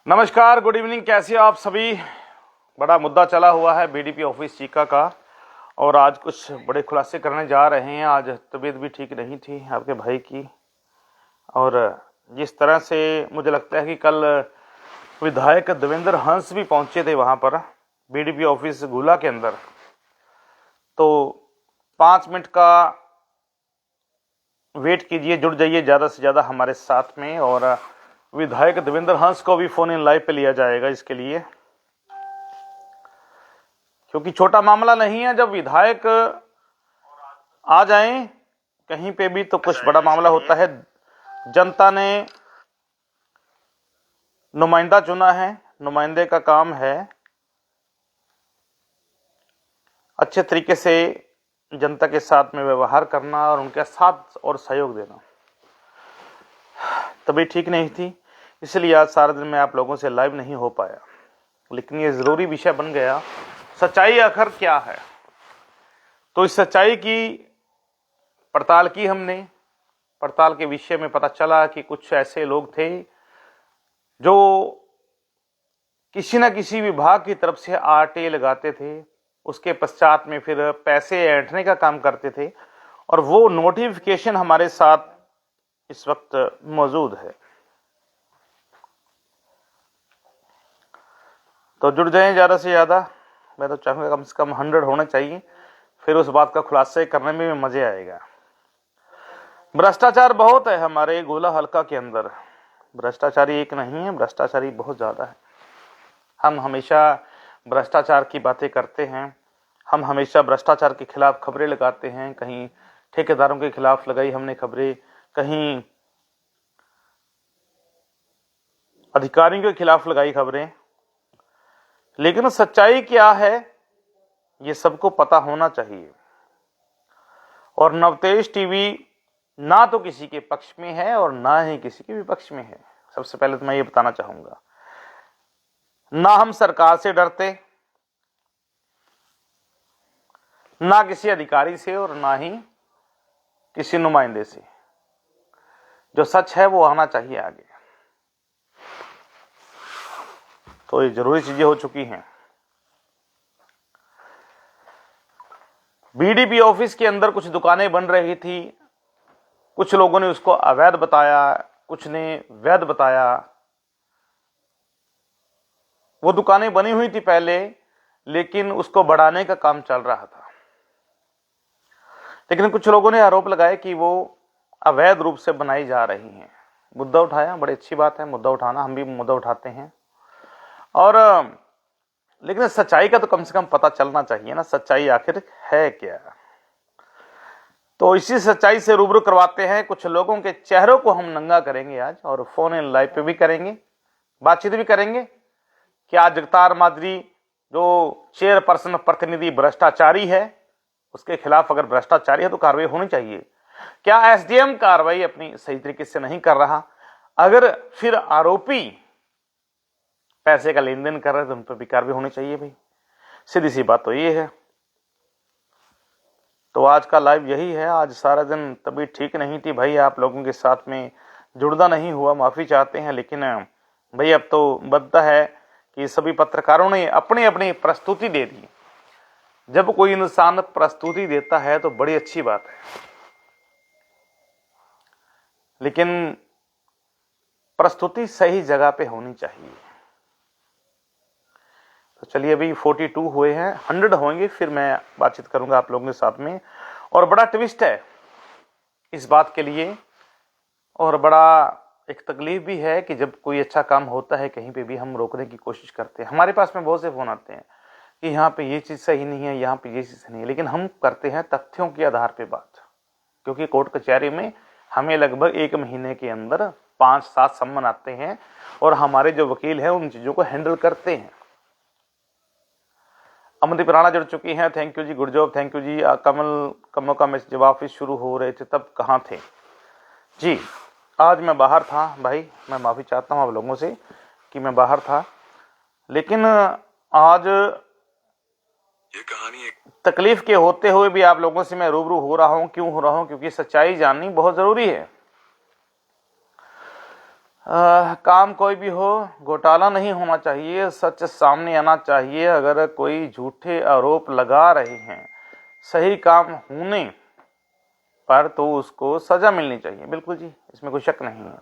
नमस्कार, good evening. कैसे हो आप सभी। बड़ा मुद्दा चला हुआ है बीडीपी ऑफिस चीका का और आज कुछ बड़े खुलासे करने जा रहे हैं। आज तबीयत भी ठीक नहीं थी आपके भाई की और जिस तरह से मुझे लगता है कि कल विधायक देवेंद्र हंस भी पहुंचे थे वहां पर बीडीपी ऑफिस गुला के अंदर, तो 5 मिनट का वेट कीजिए, जुड़ जाइए ज़्यादा से ज़्यादा हमारे साथ में और विधायक देवेंद्र हंस को भी फोन इन लाइव पे लिया जाएगा इसके लिए, क्योंकि छोटा मामला नहीं है। जब विधायक आ जाएं कहीं पे भी तो कुछ बड़ा मामला होता है। जनता ने नुमाइंदा चुना है, नुमाइंदे का काम है अच्छे तरीके से जनता के साथ में व्यवहार करना और उनके साथ और सहयोग देना। तभी ठीक नहीं थी, इसलिए आज सारा दिन मैं आप लोगों से लाइव नहीं हो पाया, लेकिन ये ज़रूरी विषय बन गया। सच्चाई आखिर क्या है, तो इस सच्चाई की पड़ताल की हमने। पड़ताल के विषय में पता चला कि कुछ ऐसे लोग थे जो किसी न किसी विभाग की तरफ से आरटीए लगाते थे, उसके पश्चात में फिर पैसे ऐंठने का काम करते थे और वो नोटिफिकेशन हमारे साथ इस वक्त मौजूद है। तो जुड़ जाएं ज़्यादा से ज़्यादा। मैं तो चाहूँगा कम से कम 100 होने चाहिए, फिर उस बात का खुलासा करने में भी मज़े आएगा। भ्रष्टाचार बहुत है हमारे गोला हलका के अंदर। भ्रष्टाचारी एक नहीं है, भ्रष्टाचारी बहुत ज़्यादा है। हम हमेशा भ्रष्टाचार की बातें करते हैं, हम हमेशा भ्रष्टाचार के खिलाफ खबरें लगाते हैं। कहीं ठेकेदारों के खिलाफ लगाई हमने खबरें, कहीं अधिकारियों के खिलाफ लगाई खबरें, लेकिन सच्चाई क्या है ये सबको पता होना चाहिए। और नवतेज टीवी ना तो किसी के पक्ष में है और ना ही किसी के विपक्ष में है। सबसे पहले तो मैं ये बताना चाहूंगा, ना हम सरकार से डरते, ना किसी अधिकारी से और ना ही किसी नुमाइंदे से। जो सच है वो आना चाहिए आगे। तो ये जरूरी चीजें हो चुकी हैं। बीडीपी ऑफिस के अंदर कुछ दुकानें बन रही थी, कुछ लोगों ने उसको अवैध बताया, कुछ ने वैध बताया। वो दुकानें बनी हुई थी पहले, लेकिन उसको बढ़ाने का काम चल रहा था। लेकिन कुछ लोगों ने आरोप लगाए कि वो अवैध रूप से बनाई जा रही हैं। मुद्दा उठाया, बड़ी अच्छी बात है मुद्दा उठाना, हम भी मुद्दा उठाते हैं। और लेकिन सच्चाई का तो कम से कम पता चलना चाहिए ना, सच्चाई आखिर है क्या। तो इसी सच्चाई से रूबरू करवाते हैं। कुछ लोगों के चेहरों को हम नंगा करेंगे आज और फोन इन लाइव पे भी करेंगे, बातचीत भी करेंगे कि आज जगतार माजरी जो चेयरपर्सन प्रतिनिधि भ्रष्टाचारी है, उसके खिलाफ अगर भ्रष्टाचारी है तो कार्रवाई होनी चाहिए। क्या एसडीएम कार्रवाई अपनी सही तरीके से नहीं कर रहा, अगर फिर आरोपी पैसे का लेन देन कर रहे हैं तो उन पर भी कार्रवाई होनी चाहिए भाई। सीधी सी बात तो ये है। तो आज का लाइव यही है। आज सारा दिन तबीयत ठीक नहीं थी भाई, आप लोगों के साथ में जुड़ना नहीं हुआ, माफी चाहते हैं। लेकिन भाई अब तो बनता है कि सभी पत्रकारों ने अपनी अपनी प्रस्तुति दे दी। जब कोई इंसान प्रस्तुति देता है तो बड़ी अच्छी बात है, लेकिन प्रस्तुति सही जगह पे होनी चाहिए। तो चलिए अभी 42 हुए हैं, 100 होंगे फिर मैं बातचीत करूंगा आप लोगों के साथ में। और बड़ा ट्विस्ट है इस बात के लिए और बड़ा एक तकलीफ भी है कि जब कोई अच्छा काम होता है कहीं पे भी हम रोकने की कोशिश करते हैं। हमारे पास में बहुत से फोन आते हैं कि यहाँ पे ये चीज़ सही नहीं है, यहाँ पे ये चीज़ नहीं है, लेकिन हम करते हैं तथ्यों के आधार पे बात। क्योंकि कोर्ट कचहरी में हमें लगभग 1 महीने के अंदर 5-7 सम्मन आते हैं और हमारे जो वकील हैं उन चीज़ों को हैंडल करते हैं। अमनदीप राणा जुड़ चुकी हैं, thank you ji, good job, thank you ji. Kamal का मैच जब ऑफिस शुरू हो रहे थे तब कहाँ थे जी। आज मैं बाहर था भाई, मैं माफ़ी चाहता हूँ आप लोगों से कि मैं बाहर था, लेकिन आज ये कहानी तकलीफ के होते हुए भी आप लोगों से मैं रूबरू हो रहा हूँ। क्यों हो रहा हूँ? क्योंकि सच्चाई जाननी बहुत ज़रूरी है। काम कोई भी हो, घोटाला नहीं होना चाहिए, सच सामने आना चाहिए। अगर कोई झूठे आरोप लगा रहे हैं सही काम होने पर तो उसको सजा मिलनी चाहिए। बिल्कुल जी, इसमें कोई शक नहीं है।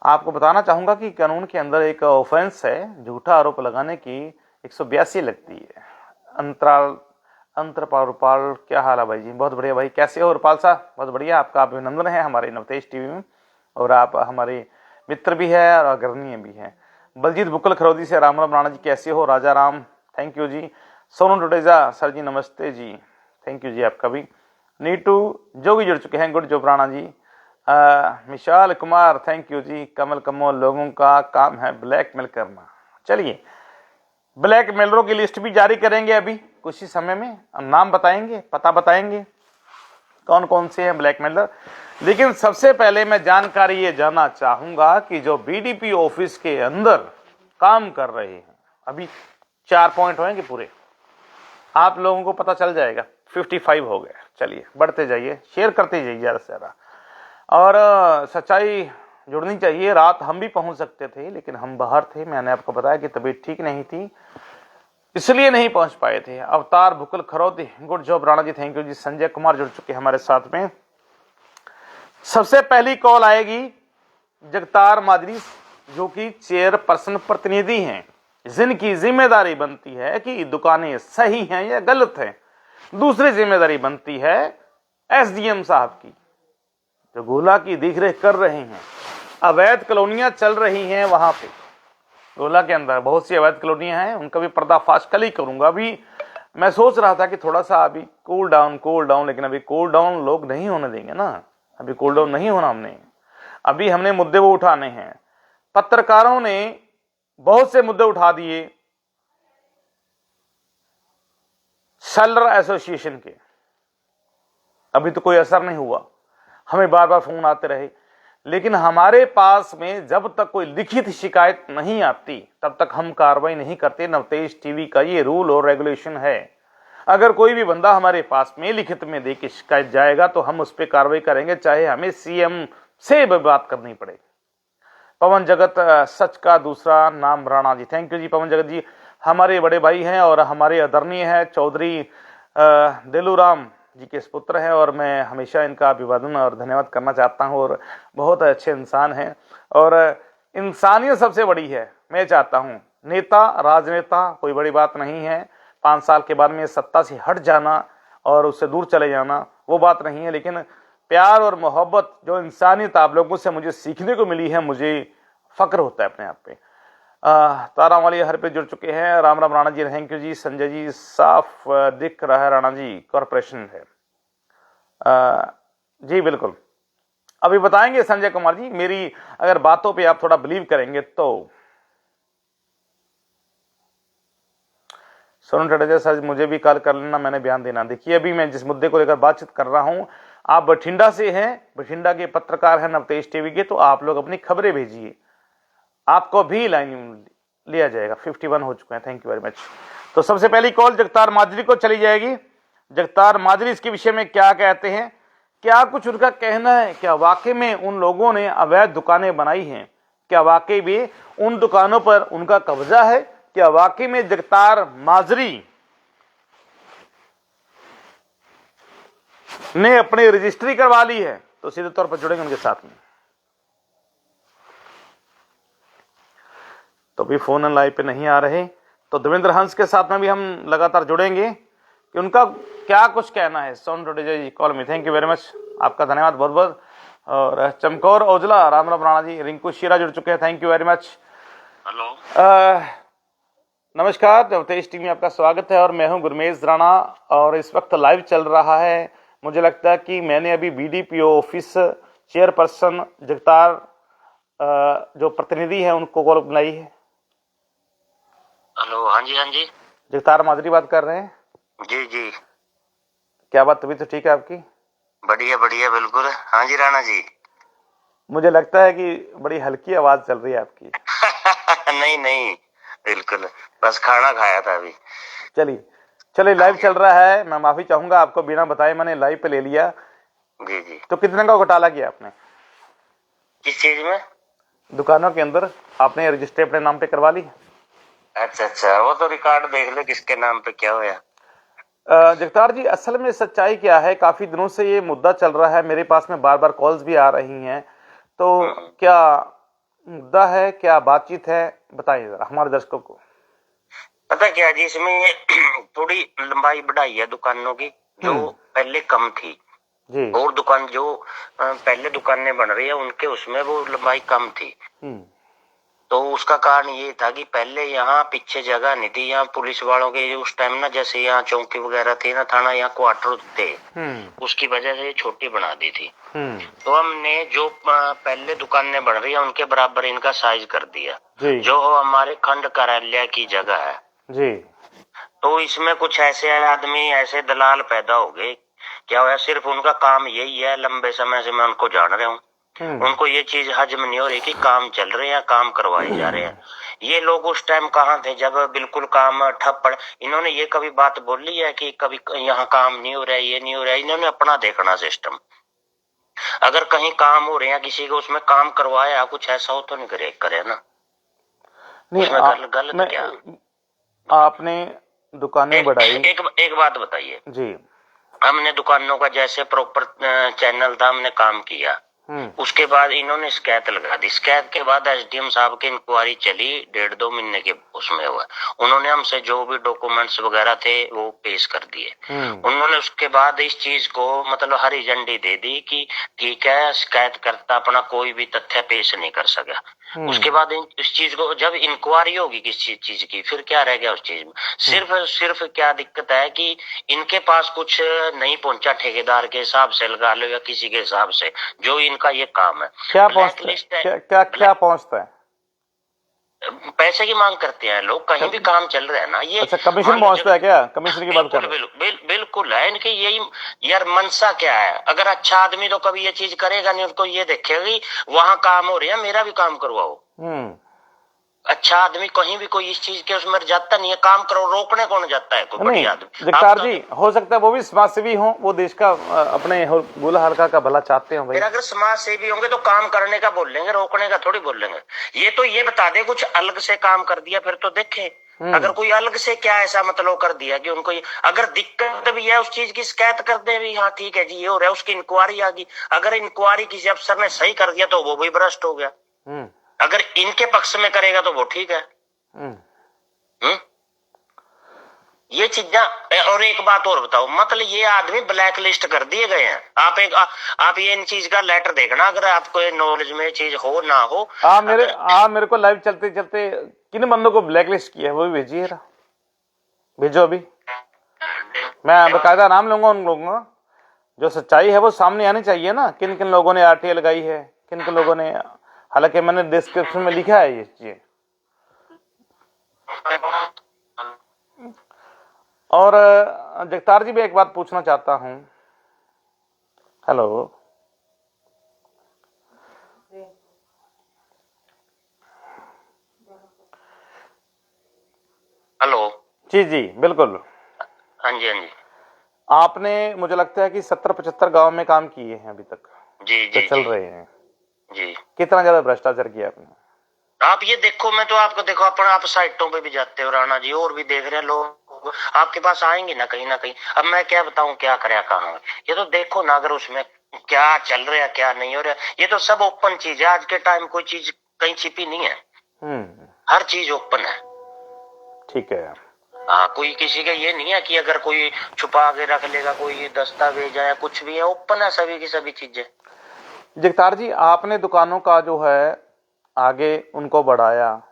आपको बताना चाहूंगा कि कानून के अंदर एक ऑफेंस है, झूठा आरोप लगाने की 182 लगती है। अंतराल अंतरपाल रूपाल, क्या हाल है भाई जी? बहुत बढ़िया भाई, कैसे हो रूपाल साहब? बहुत बढ़िया, आपका अभिनंदन है हमारे नवतेज टीवी में, और आप हमारे मित्र भी है और अग्रणीय भी है। बलजीत बुकल खरौदी से राम राम राणा जी, कैसे हो? Raja Ram, thank you ji. Sonu Tuteja sir ji नमस्ते जी, थैंक यू जी आपका भी। नीटू जोगी जुड़ चुके हैं, good job Rana ji. Vishal Kumar, thank you ji. Kamal Kamol, लोगों का काम है ब्लैकमेल करना। चलिए, ब्लैकमेलरों की लिस्ट भी जारी करेंगे अभी कुछ ही समय में, नाम बताएंगे, पता बताएंगे कौन कौन से हैं ब्लैकमेलर। लेकिन सबसे पहले मैं जानकारी ये जानना चाहूंगा कि जो बीडीपी ऑफिस के अंदर काम कर रहे हैं, अभी 4 पॉइंट होंगे पूरे, आप लोगों को पता चल जाएगा। 55 हो गए। चलिए बढ़ते जाइए, शेयर करते जाइए ज़्यादा से ज़्यादा, और सच्चाई जुड़नी चाहिए। रात हम भी पहुंच सकते थे लेकिन हम बाहर थे, मैंने आपको बताया कि तबीयत ठीक नहीं थी, इसलिए नहीं पहुंच पाए थे। Avtar Bhukal Kharoudi, good job Rana ji, thank you ji. Sanjay Kumar जुड़ चुके हमारे साथ में। सबसे पहली कॉल आएगी जगतार माजरी, जो कि चेयरपर्सन प्रतिनिधि हैं, जिनकी जिम्मेदारी बनती है कि दुकानें सही हैं या गलत हैं। दूसरी जिम्मेदारी बनती है एसडीएम साहब की, जो गोला की देखरेख कर रहे हैं। अवैध कॉलोनियां चल रही हैं वहां पे, गोला के अंदर बहुत सी अवैध कॉलोनियां हैं, उनका भी पर्दाफाश कल ही करूंगा। अभी मैं सोच रहा था कि थोड़ा सा अभी कूल डाउन, लेकिन अभी कूल डाउन लोग नहीं होने देंगे ना, अभी कूल डाउन नहीं होना। अभी हमने मुद्दे वो उठाने हैं। पत्रकारों ने बहुत से मुद्दे उठा दिए सेलर एसोसिएशन के, अभी तो कोई असर नहीं हुआ, हमें बार बार फोन आते रहे, लेकिन हमारे पास में जब तक कोई लिखित शिकायत नहीं आती तब तक हम कार्रवाई नहीं करते। नवतेज टीवी का ये रूल और रेगुलेशन है। अगर कोई भी बंदा हमारे पास में लिखित में दे के शिकायत जाएगा तो हम उस पर कार्रवाई करेंगे, चाहे हमें सीएम से बात करनी पड़े। पवन जगत, सच का दूसरा नाम राणा जी, थैंक यू जी। पवन जगत जी हमारे बड़े भाई हैं और हमारे आदरणीय हैं, चौधरी देलूराम जी के पुत्र हैं, और मैं हमेशा इनका अभिवादन और धन्यवाद करना चाहता हूं। और बहुत अच्छे इंसान हैं, और इंसानियत सबसे बड़ी है। मैं चाहता हूं नेता राजनेता कोई बड़ी बात नहीं है, 5 साल के बाद में सत्ता से हट जाना और उससे दूर चले जाना वो बात नहीं है, लेकिन प्यार और मोहब्बत, जो इंसानियत आप लोगों से मुझे सीखने को मिली है, मुझे फक्र होता है अपने आप पे। तारा वाली हर पे जुड़ चुके हैं, राम राम राणा जी, थैंक यू जी। संजय जी साफ दिख रहा है राणा जी, कॉर्पोरेशन है। जी बिल्कुल, अभी बताएंगे संजय कुमार जी, मेरी अगर बातों पे आप थोड़ा बिलीव करेंगे तो। सोनू टडेजा सर मुझे भी कॉल कर लेना, मैंने बयान देना। देखिए अभी मैं जिस मुद्दे को लेकर बातचीत कर रहा हूं, आप बठिंडा से हैं, बठिंडा के पत्रकार हैं नवतेज टीवी के, तो आप लोग अपनी खबरें भेजिए, आपको भी लाइन लिया जाएगा। 51 हो चुके हैं, थैंक यू वेरी मच। तो सबसे पहली कॉल जगतार माजरी को चली जाएगी। जगतार माजरी इसके विषय में क्या कहते हैं, क्या कुछ उनका कहना है, क्या वाकई में उन लोगों ने अवैध दुकानें बनाई हैं, क्या वाकई में उन दुकानों पर उनका कब्जा है, क्या वाकई में जगतार माजरी ने अपनी रजिस्ट्री करवा ली है। तो सीधे तौर पर जुड़ेंगे उनके साथ में। तो भी फोन लाइव पे नहीं आ रहे, तो देवेंद्र हंस के साथ में भी हम लगातार जुड़ेंगे कि उनका क्या कुछ कहना है। सोनू टडेजा जी कॉल में, थैंक यू वेरी मच, आपका धन्यवाद बहुत बहुत। और चमकौर औजला, राम राम राणा जी। रिंकू शीरा जुड़ चुके हैं, thank you very much. Hello, नमस्कार, नवतेज टीवी में आपका स्वागत है, और मैं हूं गुरमेज राणा, और इस वक्त लाइव चल रहा है। मुझे लगता है कि मैंने अभी बीडीपीओ ऑफिस चेयरपर्सन जगतार जो प्रतिनिधि है उनको कॉल बनाई है। हेलो, हाँ जी हाँ जी, जगतार माजरी बात कर रहे हैं जी जी। क्या बात, तभी तो ठीक है आपकी? बढ़िया बढ़िया, बिल्कुल। हाँ जी राणा जी। मुझे लगता है कि बड़ी हल्की आवाज चल रही है आपकी। नहीं नहीं, बिल्कुल, बस खाना खाया था अभी। चलिए लाइव चल रहा है, मैं माफी चाहूंगा आपको, बिना बताए मैंने लाइव पे ले लिया। जी जी। तो कितने का घोटाला किया आपने? किस चीज में? दुकानों के अंदर आपने रजिस्ट्री अपने नाम पे करवा ली? अच्छा, वो तो रिकॉर्ड देख लो किसके नाम पे क्या होया। जगतार जी, असल में सच्चाई क्या है, काफी दिनों से ये मुद्दा चल रहा है, मेरे पास में बार बार कॉल्स भी आ रही हैं, तो क्या मुद्दा है, क्या बातचीत है, बताइए जरा हमारे दर्शकों को। पता क्या जी, इसमें ये थोड़ी लंबाई बढ़ाई है दुकानों की, जो पहले कम थी जी। और दुकान जो पहले दुकानें बन रही है उनके उसमें वो लंबाई कम थी। तो उसका कारण ये था कि पहले यहाँ पीछे जगह नहीं थी, यहाँ पुलिस वालों के उस टाइम ना, जैसे यहाँ चौकी वगैरह थी ना, थाना, यहाँ क्वार्टर थे, उसकी वजह से छोटी बना दी थी। तो हमने जो पहले दुकानें बन रही है उनके बराबर इनका साइज कर दिया, जो हमारे खंड कार्यालय की जगह है जी। तो इसमें कुछ ऐसे आदमी, ऐसे दलाल पैदा हो गए, क्या हुआ, सिर्फ उनका काम यही है, लंबे समय से मैं उनको जान रहा हूँ, उनको ये चीज हजम नहीं हो रही कि काम चल रहे हैं, काम करवाए जा रहे हैं। ये लोग उस टाइम कहाँ थे जब बिल्कुल काम ठप पड़, इन्होंने ये कभी बात बोली है कि कभी यहाँ काम नहीं हो रहा है, ये नहीं हो रहा है, इन्होंने अपना देखना सिस्टम। अगर कहीं काम हो रहे हैं किसी को, उसमें काम करवाया, कुछ ऐसा हो तो नहीं करे ना, नहीं गलत क्या। आपने दुकानें बढ़ाई, एक बात बताइए जी। हमने दुकानों का जैसे प्रॉपर चैनल था, हमने काम किया, उसके बाद इन्होंने शिकायत लगा दी, शिकायत के बाद एसडीएम साहब की इंक्वायरी चली, 1.5-2 महीने के उसमें हुआ, उन्होंने हमसे जो भी डॉक्यूमेंट्स वगैरह थे वो पेश कर दिए। उन्होंने उसके बाद इस चीज को मतलब हरी झंडी दे दी कि ठीक है, शिकायत करता अपना कोई भी तथ्य पेश नहीं कर सका। उसके बाद इस चीज को जब इंक्वायरी होगी किसी चीज की, फिर क्या रह गया उस चीज में, सिर्फ क्या दिक्कत है कि इनके पास कुछ नहीं पहुंचा, ठेकेदार के हिसाब से लगा लो या किसी के हिसाब से, जो इनका ये काम है। क्या पहुंचता है, क्या पहुंचता है? पैसे की मांग करते हैं लोग, कहीं भी काम चल रहा है ना, ये अच्छा, कमीशन पहुंचता है क्या? कमीशन की बात कर रहे हैं? बिल्कुल है इनकी यही यार मनसा क्या है। अगर अच्छा आदमी तो कभी ये चीज करेगा नहीं, उनको ये देखेगी वहां काम हो रही है, मेरा भी काम करवाओ। अच्छा आदमी कहीं भी कोई इस चीज के उसमें जाता नहीं है, काम करो, रोकने कौन जाता है? कोई बड़ी आदमी। जगतार जी, हो सकता है वो भी समाज सेवी हो, वो देश का अपने गोला हल्का का भला चाहते हो भाई। अगर समाज सेवी होंगे तो काम करने का बोलेंगे, रोकने का थोड़ी बोलेंगे। ये तो ये बता दे कुछ अलग से काम कर दिया, फिर तो देखे अगर कोई अलग से क्या ऐसा मतलब कर दिया कि उनको अगर दिक्कत भी है उस चीज की शिकायत कर दे भी, हाँ ठीक है जी ये हो रहा है, उसकी इंक्वायरी आ गई, अगर इंक्वायरी किसी अफसर ने सही कर दिया तो वो भी भ्रष्ट हो गया। अगर इनके पक्ष में करेगा तो वो ठीक है। ये चीजें। और एक बात और बताओ, मतलब ये आदमी ब्लैक लिस्ट कर दिए गए हैं। आप ये इन चीज का लेटर देखना, अगर आपको नॉलेज में चीज हो ना हो। मेरे को लाइव चलते चलते किन बंदों को ब्लैक लिस्ट किया है वो भी भेजिए, भेजो अभी, मैं बकायदा नाम लूंगा उन लोगों का। जो सच्चाई है वो सामने आनी चाहिए ना, किन किन लोगों ने आरटीआई लगाई है, किन किन लोगों ने, हालांकि मैंने डिस्क्रिप्शन में लिखा है ये चीजें। और जगतार जी, मैं एक बात पूछना चाहता हूं। हेलो हेलो जी बिल्कुल। हाँ जी आपने मुझे लगता है कि 70-75 गांव में काम किए हैं अभी तक, जी चल रहे हैं जी। कितना ज्यादा भ्रष्टाचार किया आपने? आप ये देखो, मैं तो आपको देखो, अपन आप साइटों पे भी जाते हो राणा जी, और भी देख रहे हैं लोग आपके पास आएंगे ना कहीं। अब मैं क्या बताऊं क्या करे कहाँ, ये तो देखो ना, अगर उसमें क्या चल रहा है क्या नहीं हो रहा, ये तो सब ओपन चीज है। आज के टाइम कोई चीज कहीं छिपी नहीं है, हर चीज ओपन है। ठीक है। हाँ, कोई किसी का ये नहीं है कि अगर कोई छुपा के रख लेगा, कोई दस्तावेज है कुछ भी है, ओपन है सभी की सभी चीजें। जगतार जी, आपने दुकानों का जो है आगे उनको बढ़ाया,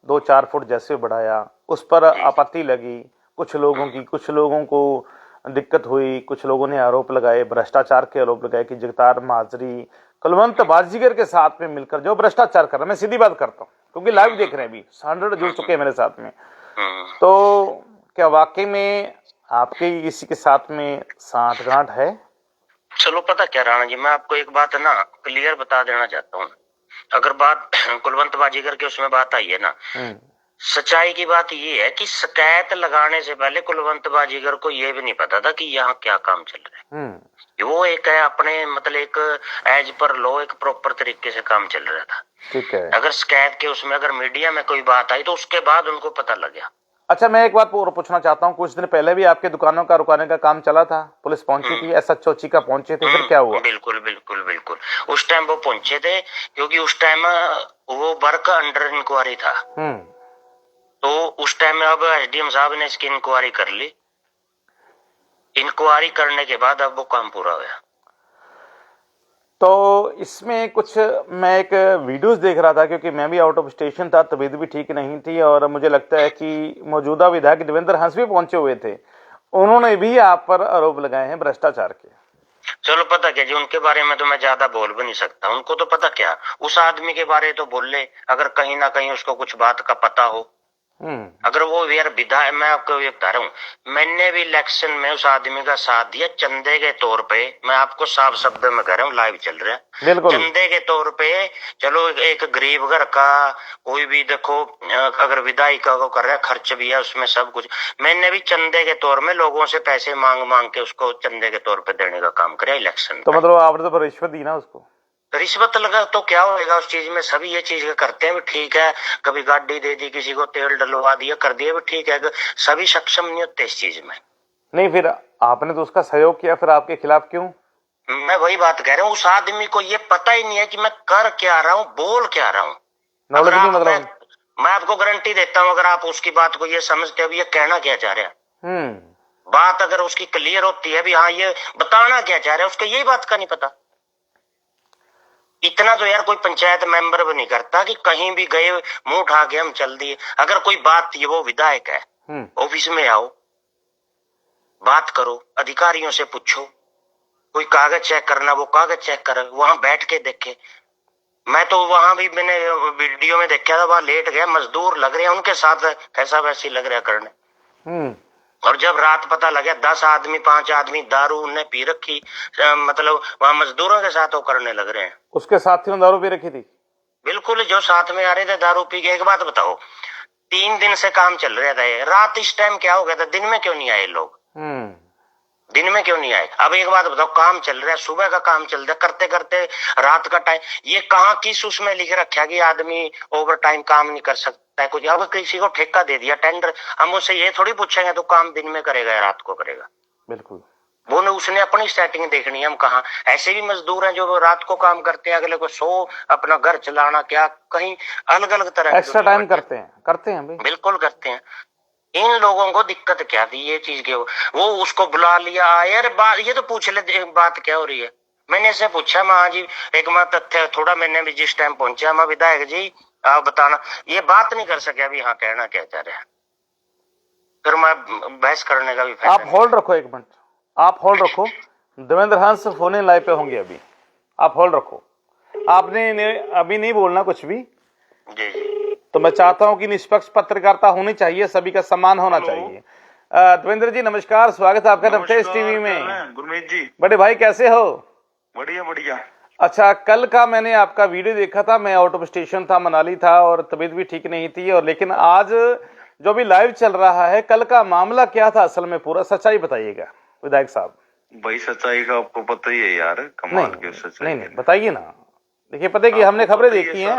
2-4 फुट जैसे बढ़ाया, उस पर आपत्ति लगी कुछ लोगों की, कुछ लोगों को दिक्कत हुई, कुछ लोगों ने आरोप लगाए, भ्रष्टाचार के आरोप लगाए कि जगतार माजरी कुलवंत बाजीगर के साथ में मिलकर जो भ्रष्टाचार कर रहा है। मैं सीधी बात करता हूँ क्योंकि लाइव देख रहे हैं, अभी 100 जुड़ चुके हैं मेरे साथ में। तो क्या वाकई में आपके इसी के साथ में सांठगांठ है? चलो पता क्या राणा जी, मैं आपको एक बात ना क्लियर बता देना चाहता हूँ। अगर बात कुलवंत बाजीगर के उसमें बात आई है ना, सच्चाई की बात ये है कि शिकायत लगाने से पहले कुलवंत बाजीगर को ये भी नहीं पता था कि यहाँ क्या काम चल रहा है। वो एक है अपने मतलब एक एज पर लो एक प्रॉपर तरीके से काम चल रहा था। ठीक है। अगर शिकायत के उसमें अगर मीडिया में कोई बात आई तो उसके बाद उनको पता लग गया। अच्छा, मैं एक बात और पूछना चाहता हूँ, कुछ दिन पहले भी आपके दुकानों का रुकाने का काम चला था, पुलिस पहुंची थी, एसएचओ चीका पहुंचे थे, फिर क्या हुआ? बिल्कुल बिल्कुल बिल्कुल, उस टाइम वो पहुंचे थे क्योंकि उस टाइम वो वर्क अंडर इंक्वायरी था। तो उस टाइम में अब एसडीएम साहब ने इसकी इंक्वायरी कर ली। इंक्वायरी करने के बाद अब वो काम पूरा हुआ। तो इसमें कुछ मैं एक वीडियोस देख रहा था, क्योंकि मैं भी आउट ऑफ स्टेशन था, तबीयत भी ठीक नहीं थी, और मुझे लगता है कि मौजूदा विधायक देवेंद्र हंस भी पहुंचे हुए थे, उन्होंने भी आप पर आरोप लगाए हैं भ्रष्टाचार के। चलो पता क्या जी, उनके बारे में तो मैं ज्यादा बोल भी नहीं सकता। उनको तो पता क्या, उस आदमी के बारे तो बोल ले अगर कहीं ना कहीं उसको कुछ बात का पता हो। अगर वो यार विधायक, मैं आपको ये बता रहा हूँ, मैंने भी इलेक्शन में उस आदमी का साथ दिया चंदे के तौर पे। मैं आपको साफ शब्द में कह रहा हूँ, लाइव चल रहा है, चंदे के तौर पे। चलो एक गरीब घर का कोई भी देखो, अगर विधायिका को कर रहा है, खर्च भी है उसमें सब कुछ। मैंने भी चंदे के तौर में लोगों से पैसे मांग मांग के उसको चंदे के तौर पे देने का काम किया इलेक्शन। तो मतलब आपने तो रिश्वत दी ना उसको? रिश्वत लगा तो क्या होएगा उस चीज में, सभी ये चीज करते हैं भी ठीक है। कभी गाड़ी दे दी, किसी को तेल डलवा दिया, कर दिया भी ठीक है। सभी सक्षम नहीं होते इस चीज में। नहीं, फिर आपने तो उसका सहयोग किया, फिर आपके खिलाफ क्यों? मैं वही बात कह रहा हूँ, उस आदमी को ये पता ही नहीं है कि मैं कर क्या रहा हूँ, बोल क्या रहा हूँ। नॉलेज नहीं, मतलब मैं आपको गारंटी देता हूँ, अगर आप उसकी बात को ये समझते हो ये कहना क्या चाह रहा है, बात अगर उसकी क्लियर होती है भी हाँ ये बताना क्या चाह रहा है, उसको यही बात का नहीं पता। इतना तो यार कोई पंचायत मेंबर भी नहीं करता कि कहीं भी गए मुंह उठा के हम चल दिए। अगर कोई बात थी, वो विधायक है, ऑफिस में आओ, बात करो, अधिकारियों से पूछो, कोई कागज चेक करना वो कागज चेक करे, वहां बैठ के देखे। मैं तो वहां भी मैंने वीडियो में देखा था, वहां लेट गया, मजदूर लग रहे हैं उनके साथ ऐसा वैसी लग रहा है करने। और जब रात पता लगा 10 आदमी 5 आदमी दारू उन्हें पी रखी, मतलब वहां मजदूरों के साथ वो करने लग रहे हैं। उसके साथियों ने दारू पी रखी थी? बिल्कुल, जो साथ में आ रहे थे दारू पी के। एक बात बताओ, 3 दिन से काम चल रहा था, रात इस टाइम क्या हो गया था, दिन में क्यों नहीं आए लोग? दिन में क्यों नहीं आए? अब एक बात बताओ, काम चल रहा है, सुबह का काम चल रहा है, करते करते रात का टाइम, ये कहाँ किस उसमें लिख रखा कि आदमी ओवर टाइम काम नहीं कर सकता है कुछ? अब किसी को ठेका दे दिया टेंडर, हम उससे ये थोड़ी पूछेंगे तो काम दिन में करेगा या रात को करेगा? बिल्कुल, वो ने उसने अपनी सेटिंग देखनी है। हम कहा ऐसे भी मजदूर हैं जो रात को काम करते हैं, अगले को 100 अपना घर चलाना, क्या कहीं अलग अलग तरह एक्स्ट्रा टाइम करते हैं भाई। बिल्कुल करते हैं। इन लोगों को दिक्कत क्या थी ये चीज के? वो उसको बुला लिया, यार बात ये तो पूछ ले बात क्या हो रही है। मैंने इससे पूछा, माँ जी एक मैं तथ्य थोड़ा, मैंने भी जिस टाइम पहुंचा, मैं विधायक जी आप बताना, ये बात नहीं कर सके अभी, हाँ कहना क्या चाह रहे हैं। फिर मैं बहस करने का भी फायदा। आप होल्ड रखो, एक मिनट आप होल्ड रखो, देवेंद्र हंस फोन इन लाइव पे होंगे अभी, आप होल्ड रखो। आपने अभी नहीं बोलना कुछ भी जी जी। तो मैं चाहता हूं कि निष्पक्ष पत्रकारिता होनी चाहिए, सभी का सम्मान होना चाहिए। देवेंद्र जी नमस्कार, स्वागत है आपका नवतेज टीवी में। गुरमीत जी, बड़े भाई कैसे हो? बढ़िया बढ़िया। अच्छा, कल का मैंने आपका वीडियो देखा था, मैं आउट ऑफ स्टेशन था, मनाली था और तबीयत भी ठीक नहीं थी, और लेकिन आज जो भी लाइव चल रहा है, कल का मामला क्या था असल में, पूरा सच्चाई बताइएगा विधायक साहब। भाई सच्चाई का आपको पता ही है यार, कमाल की सच्चाई। नहीं बताइए ना। देखिए पता है कि हमने खबरें देखी हैं,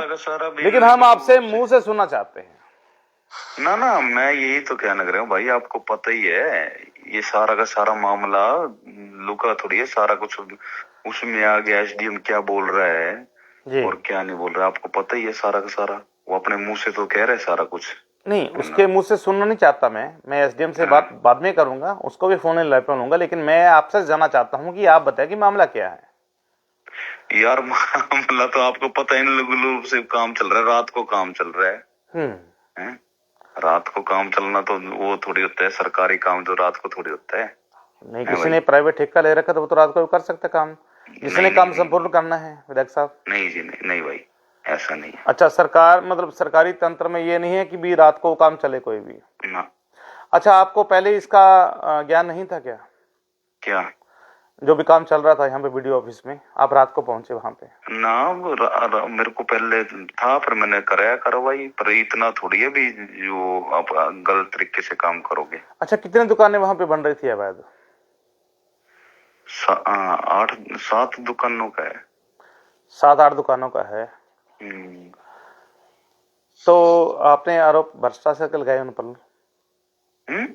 लेकिन हम आपसे मुंह से सुनना चाहते हैं। ना मैं यही तो कहना रहा हूँ भाई, आपको पता ही है ये सारा का सारा मामला लुका थोड़ी है, सारा कुछ उसमें आ गया। एसडीएम क्या बोल रहा है और क्या नहीं बोल रहा है, आपको पता ही है सारा का सारा। वो अपने मुंह से तो कह रहे सारा कुछ। नहीं, उसके मुंह से सुनना नहीं चाहता मैं एसडीएम से बात बाद में करूंगा, उसको भी फोन लाइव पे लूंगा, लेकिन मैं आपसे जानना चाहता हूं कि आप बताएं कि मामला क्या है। यार मामला तो आपको पता ही नहीं, से काम चल रहा है, रात को काम चल रहा है। रात को काम चलना तो वो थोड़ी होता है, सरकारी काम जो रात को थोड़ी होता है। नहीं, किसी ने प्राइवेट ठेका ले रखा तो वो तो रात को कर सकता काम, जिसने काम संपूर्ण करना है विधायक साहब। नहीं जी, नहीं भाई, ऐसा नहीं है। अच्छा, सरकार मतलब सरकारी तंत्र में ये नहीं है कि भी रात को काम चले कोई भी ना। अच्छा, आपको पहले इसका ज्ञान नहीं था क्या? क्या? जो भी काम चल रहा था यहाँ पे वीडियो ऑफिस में, आप रात को पहुंचे वहां पे? ना, मेरे को पहले था, पर मैंने कराया कार्रवाई, पर इतना थोड़ी है भी जो आप गलत तरीके से काम करोगे। अच्छा, कितने दुकानें वहां पे बन रही थी अवैध? 8-7 दुकानों का है। 7-8 दुकानों का है। हम्म। तो आपने आरोप भ्रष्टाचार के लगाए उन पर, हम्म।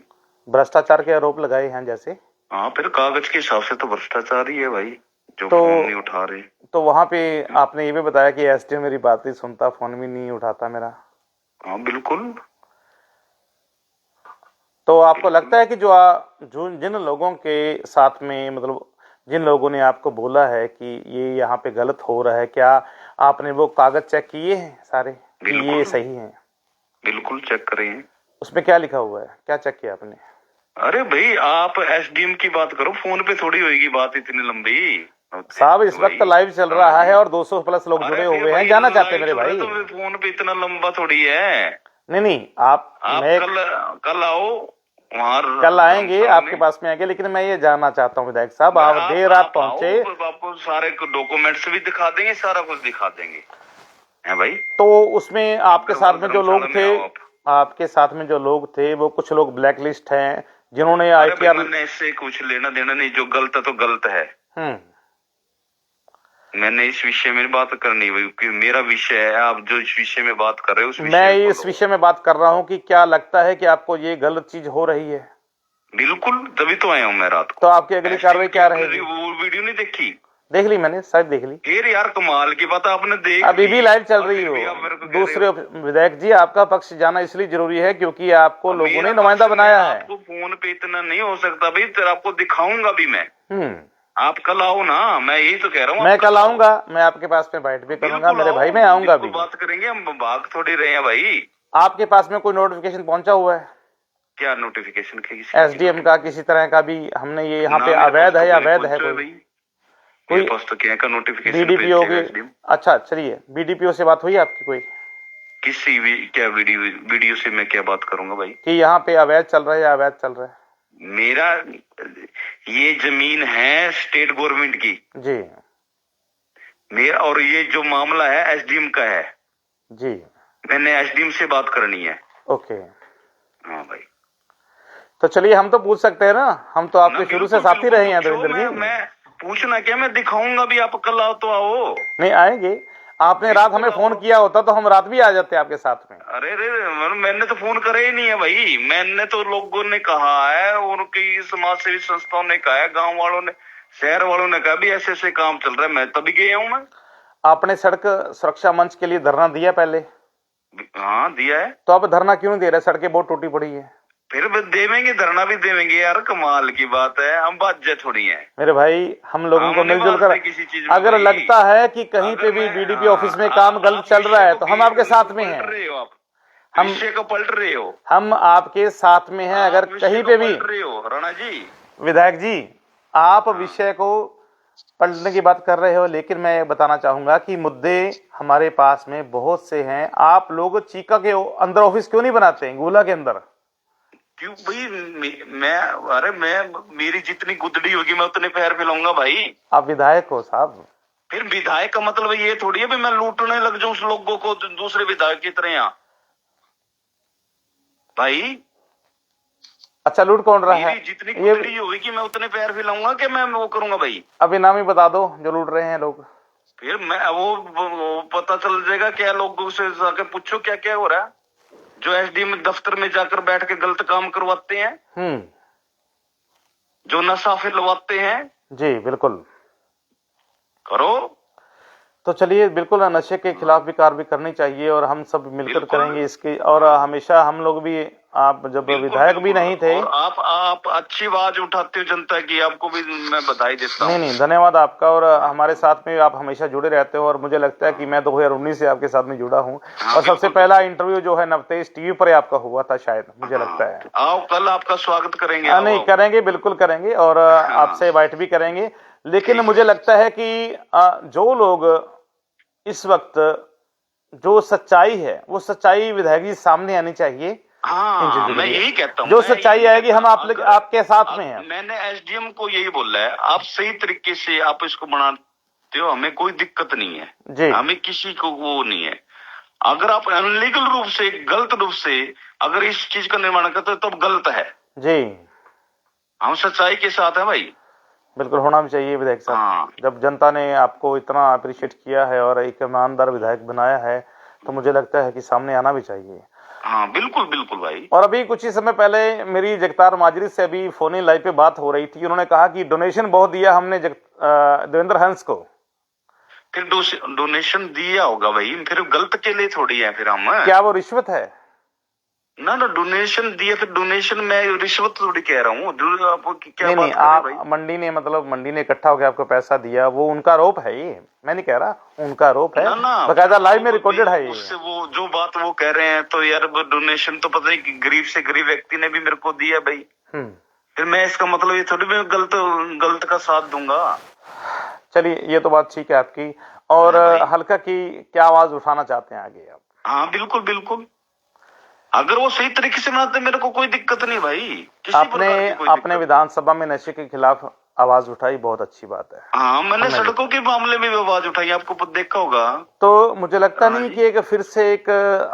भ्रष्टाचार के आरोप लगाए हैं जैसे? हाँ, फिर कागज के हिसाब से तो भ्रष्टाचार ही है भाई, जो तो फोन नहीं उठा रहे। तो वहां पे आपने ये भी बताया कि एसडीएम मेरी बात नहीं सुनता, फोन भी नहीं उठाता मेरा। हाँ बिल्कुल। तो आपको लगता है कि जो जिन लोगों के साथ में, मतलब जिन लोगों ने आपको बोला है कि ये यहाँ पे गलत हो रहा है, क्या आपने वो कागज चेक किए हैं सारे कि ये बिल्कुल। सही हैं? बिल्कुल चेक करें। उसमें क्या लिखा हुआ है, क्या चेक किया आपने? अरे भाई, आप एसडीएम की बात करो, फोन पे थोड़ी होगी बात इतनी लंबी। साहब इस वक्त लाइव चल रहा है और 200 प्लस लोग जुड़े हुए हैं, जाना चाहते हैं मेरे भाई। तो फोन पे इतना लंबा थोड़ी है। नहीं नहीं, आप मैं कल आओ वहाँ, कल आएंगे, आपके पास में आएंगे, लेकिन मैं ये जानना चाहता हूँ विधायक साहब, आप देर रात पहुंचे। आपको सारे डॉक्यूमेंट्स भी दिखा देंगे, सारा कुछ दिखा देंगे है भाई। तो उसमें आपके साथ में जो लोग थे, आपके साथ में जो लोग थे वो कुछ लोग ब्लैक लिस्ट हैं जिन्होंने आईटीआर। मैंने इससे कुछ लेना देना नहीं, जो गलत है तो गलत है। मैंने इस विषय में बात करनी भाई, क्योंकि मेरा विषय है। आप जो इस विषय में बात कर रहे हो, उस विषय मैं इस विषय में बात कर रहा हूँ कि क्या लगता है कि आपको ये गलत चीज हो रही है? बिल्कुल, तभी तो आया हूँ मैं रात को। तो आपकी अगली कार्रवाई क्या रहेगी? वो वीडियो नहीं देखी? देख ली मैंने, शायद देख ली। फिर यार कमाल की बात, आपने देख अभी भी लाइव चल रही हो। दूसरे विधायक जी, आपका पक्ष जाना इसलिए जरूरी है क्योंकि आपको लोगों ने नुमाइंदा बनाया है। आपको फोन पे इतना नहीं हो सकता भाई, तेरा आपको दिखाऊंगा भी मैं। आप कल आओ ना, मैं यही तो कह रहा हूँ। मैं कल आऊंगा, मैं आपके पास में बैठ भी करूंगा मेरे भाई, मैं आऊंगा भी, बात करेंगे। हम भाग थोड़ी रहे हैं भाई। आपके पास में कोई नोटिफिकेशन पहुंचा हुआ है? क्या नोटिफिकेशन? एसडीएम का किसी तरह का भी? हमने ये यहाँ पे अवैध है या वैध है? कोई पास तो क्या का नोटिफिकेशन? बीडीपीओ की? अच्छा चलिए, बीडीपीओ से बात हुई आपकी कोई? किसी भी क्या वीडियो से मैं क्या बात करूंगा भाई कि यहाँ पे अवैध चल रहा है या अवैध चल रहा है? मेरा ये जमीन है स्टेट गवर्नमेंट की जी मेरा, और ये जो मामला है एसडीएम का है जी। मैंने एसडीएम से बात करनी है। ओके। हाँ भाई, तो चलिए, हम तो पूछ सकते हैं ना, हम तो आपके शुरू से साथी रहे हैं देवेंद्र जी। मैं पूछना क्या, मैं दिखाऊंगा भी। आप कल आओ तो आओ। नहीं आएंगे, आपने रात हमें फोन किया होता तो हम रात भी आ जाते आपके साथ में। अरे मैंने तो फोन करे ही नहीं है भाई। मैंने तो लोगों ने कहा है, उनकी समाज सेवी संस्थाओं ने कहा है, गांव वालों ने, शहर वालों ने कहा भी ऐसे ऐसे काम चल रहा है, मैं तभी गया हूँ मैं। आपने सड़क सुरक्षा मंच के लिए धरना दिया पहले? हाँ दिया है। तो आप धरना क्यों नहीं दे रहे? सड़कें बहुत टूटी पड़ी है। फिर देवेंगे, धरना भी देवेंगे यार, कमाल की बात है। हम बात थोड़ी है मेरे भाई, हम लोगों को मिलजुल कर, अगर लगता है कि कहीं पे भी बीडीपी ऑफिस में काम गलत चल रहा है तो हम आपके साथ में हैं। हम विषय को पलट रहे हो, हम आपके साथ में हैं। अगर कहीं पे भी राणा जी, विधायक जी, आप विषय को पलटने की बात कर रहे हो, लेकिन मैं बताना चाहूंगा कि मुद्दे हमारे पास में बहुत से हैं। आप लोग चीका के अंदर ऑफिस क्यों नहीं बनाते हैं, गोला के अंदर? क्यों भाई? मैं मेरी जितनी गुदड़ी होगी मैं उतने पैर फैलाऊंगा भाई। आप विधायक हो साहब। फिर विधायक का मतलब ये थोड़ी है भी मैं लूटने लग जाऊं उस लोगों को दूसरे विधायक की तरह यहाँ भाई। अच्छा, लूट कौन रहा है? जितनी गुदड़ी होगी कि मैं उतने पैर फैलाऊंगा कि मैं वो करूंगा भाई। अभी नाम ही बता दो जो लूट रहे हैं लोग। फिर मैं वो पता चल जाएगा। क्या लोगों से जाके पूछो क्या क्या हो रहा है, जो एसडीएम दफ्तर में जाकर बैठ के गलत काम करवाते हैं, जो नशा फिलवाते हैं। जी बिल्कुल, करो। तो चलिए, बिल्कुल नशे के खिलाफ भी कार्रवाई करनी चाहिए और हम सब मिलकर करेंगे इसकी। और हमेशा हम लोग भी, आप जब विधायक भी नहीं थे, आप अच्छी आवाज उठाते हो जनता की, आपको भी मैं बधाई देता हूँ। नहीं धन्यवाद आपका। और हमारे साथ में आप हमेशा जुड़े रहते हो और मुझे लगता है कि मैं 2019 से आपके साथ में जुड़ा हूँ। और सबसे पहला इंटरव्यू जो है नवतेज टीवी पर आपका हुआ था शायद, मुझे लगता है। आओ, कल आपका स्वागत करेंगे। नहीं करेंगे, बिल्कुल करेंगे और आपसे बाइट भी करेंगे। लेकिन मुझे लगता है कि जो लोग इस वक्त, जो सच्चाई है वो सच्चाई विधायक जी सामने आनी चाहिए। हाँ, मैं यही कहता हूँ, जो सच्चाई आएगी हम आपके साथ में हैं। मैंने एसडीएम को यही बोला है, आप सही तरीके से आप इसको बनाते हो, हमें कोई दिक्कत नहीं है जी, हमें किसी को वो नहीं है। अगर आप अनलीगल रूप से, गलत रूप से अगर इस चीज का निर्माण करते हो तो गलत है जी। हम सच्चाई के साथ है भाई बिल्कुल होना भी चाहिए विधायक साहब। हाँ। जब जनता ने आपको इतना अप्रिशिएट किया है और एक ईमानदार विधायक बनाया है तो मुझे लगता है कि सामने आना भी चाहिए। हाँ बिल्कुल बिल्कुल भाई। और अभी कुछ ही समय पहले मेरी जगतार माजरी से अभी फोन इन लाइव पे बात हो रही थी, उन्होंने कहा कि डोनेशन बहुत दिया हमने देवेंद्र हंस को। फिर डोनेशन दिया होगा भाई, फिर गलत के लिए थोड़ी है फिर हम। क्या वो रिश्वत है? ना डोनेशन दिया, फिर डोनेशन में रिश्वत थोड़ी कह रहा हूँ। आपको क्या नहीं बात नहीं, कर रहे आप भाई? मंडी ने इकट्ठा होकर आपको पैसा दिया, वो उनका आरोप है, ये मैं नहीं कह रहा, उनका आरोप है, बकायदा लाइव में रिकॉर्डेड है ये। उससे वो जो बात वो कह रहे हैं तो यार डोनेशन तो पता है कि गरीब से गरीब व्यक्ति ने भी मेरे को दिया भाई। फिर मैं इसका मतलब ये थोड़ी मैं गलत का साथ दूंगा। चलिए ये तो बात ठीक है आपकी। और हल्का की क्या आवाज उठाना चाहते हैं आगे आप? हाँ बिल्कुल बिल्कुल, अगर वो सही तरीके से बनाते मेरे को कोई दिक्कत नहीं भाई। आपने विधानसभा में नशे के खिलाफ आवाज उठाई, बहुत अच्छी बात है। हाँ मैंने सड़कों के मामले में भी आवाज उठाई, आपको देखा होगा। तो मुझे लगता नहीं कि